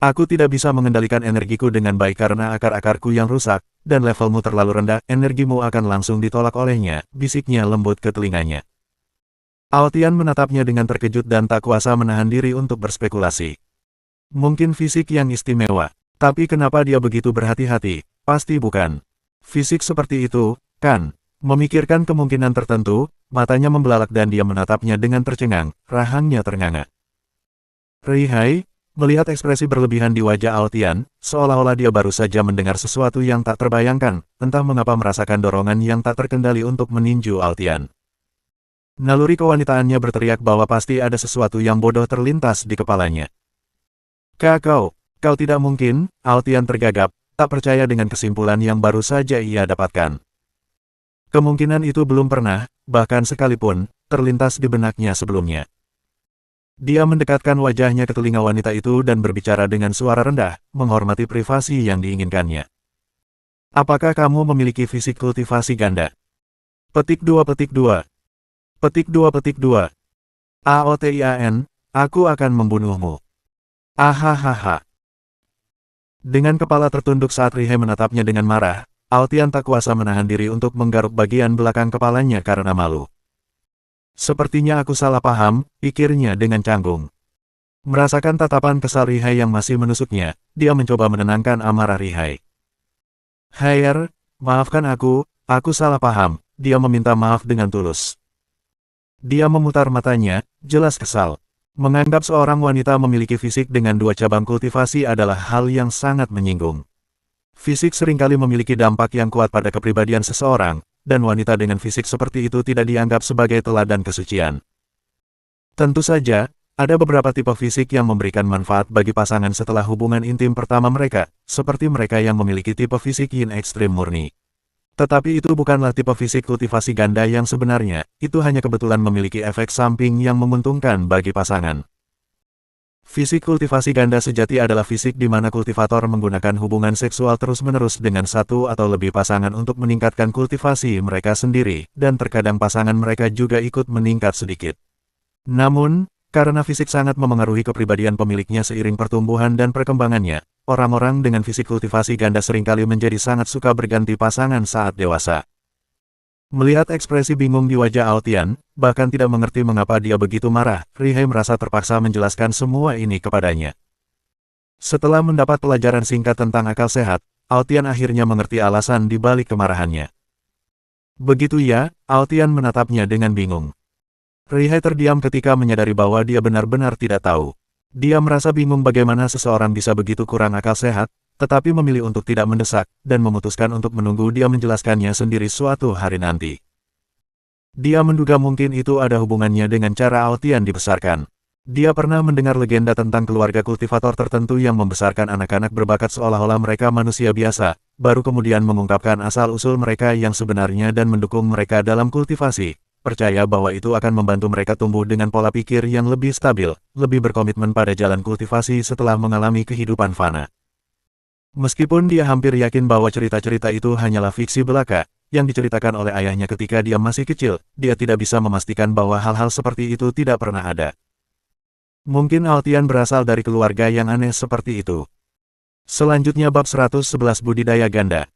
Aku tidak bisa mengendalikan energiku dengan baik karena akar-akarku yang rusak, dan levelmu terlalu rendah, energimu akan langsung ditolak olehnya," bisiknya lembut ke telinganya. Altian menatapnya dengan terkejut dan tak kuasa menahan diri untuk berspekulasi. Mungkin fisik yang istimewa, tapi kenapa dia begitu berhati-hati? Pasti bukan fisik seperti itu, kan? Memikirkan kemungkinan tertentu, matanya membelalak dan dia menatapnya dengan tercengang, rahangnya ternganga. Reihai, melihat ekspresi berlebihan di wajah Altian, seolah-olah dia baru saja mendengar sesuatu yang tak terbayangkan, entah mengapa merasakan dorongan yang tak terkendali untuk meninju Altian. Naluri kewanitaannya berteriak bahwa pasti ada sesuatu yang bodoh terlintas di kepalanya. Kau tidak mungkin," Altian tergagap, tak percaya dengan kesimpulan yang baru saja ia dapatkan. Kemungkinan itu belum pernah, bahkan sekalipun, terlintas di benaknya sebelumnya. Dia mendekatkan wajahnya ke telinga wanita itu dan berbicara dengan suara rendah, menghormati privasi yang diinginkannya. "Apakah kamu memiliki fisik kultivasi ganda?" Petik 2. AOTIAN, aku akan membunuhmu. Ahahaha. Dengan kepala tertunduk saat Reihai menatapnya dengan marah, Altian tak kuasa menahan diri untuk menggaruk bagian belakang kepalanya karena malu. "Sepertinya aku salah paham," pikirnya dengan canggung. Merasakan tatapan kesal Reihai yang masih menusuknya, dia mencoba menenangkan amarah Reihai. "Haier, maafkan aku salah paham," dia meminta maaf dengan tulus. Dia memutar matanya, jelas kesal. Menganggap seorang wanita memiliki fisik dengan 2 cabang kultivasi adalah hal yang sangat menyinggung. Fisik seringkali memiliki dampak yang kuat pada kepribadian seseorang, dan wanita dengan fisik seperti itu tidak dianggap sebagai teladan kesucian. Tentu saja, ada beberapa tipe fisik yang memberikan manfaat bagi pasangan setelah hubungan intim pertama mereka, seperti mereka yang memiliki tipe fisik yin ekstrim murni. Tetapi itu bukanlah tipe fisik kultivasi ganda yang sebenarnya, itu hanya kebetulan memiliki efek samping yang menguntungkan bagi pasangan. Fisik kultivasi ganda sejati adalah fisik di mana kultivator menggunakan hubungan seksual terus-menerus dengan satu atau lebih pasangan untuk meningkatkan kultivasi mereka sendiri, dan terkadang pasangan mereka juga ikut meningkat sedikit. Namun, karena fisik sangat memengaruhi kepribadian pemiliknya seiring pertumbuhan dan perkembangannya, orang-orang dengan fisik kultivasi ganda seringkali menjadi sangat suka berganti pasangan saat dewasa. Melihat ekspresi bingung di wajah Aotian, bahkan tidak mengerti mengapa dia begitu marah, Rihai merasa terpaksa menjelaskan semua ini kepadanya. Setelah mendapat pelajaran singkat tentang akal sehat, Aotian akhirnya mengerti alasan di balik kemarahannya. Begitu ya, Aotian menatapnya dengan bingung. Rihai terdiam ketika menyadari bahwa dia benar-benar tidak tahu. Dia merasa bingung bagaimana seseorang bisa begitu kurang akal sehat, tetapi memilih untuk tidak mendesak, dan memutuskan untuk menunggu dia menjelaskannya sendiri suatu hari nanti. Dia menduga mungkin itu ada hubungannya dengan cara Aotian dibesarkan. Dia pernah mendengar legenda tentang keluarga kultivator tertentu yang membesarkan anak-anak berbakat seolah-olah mereka manusia biasa, baru kemudian mengungkapkan asal-usul mereka yang sebenarnya dan mendukung mereka dalam kultivasi. Percaya bahwa itu akan membantu mereka tumbuh dengan pola pikir yang lebih stabil, lebih berkomitmen pada jalan kultivasi setelah mengalami kehidupan fana. Meskipun dia hampir yakin bahwa cerita-cerita itu hanyalah fiksi belaka, yang diceritakan oleh ayahnya ketika dia masih kecil, dia tidak bisa memastikan bahwa hal-hal seperti itu tidak pernah ada. Mungkin Aotian berasal dari keluarga yang aneh seperti itu. Selanjutnya bab 111 budidaya ganda.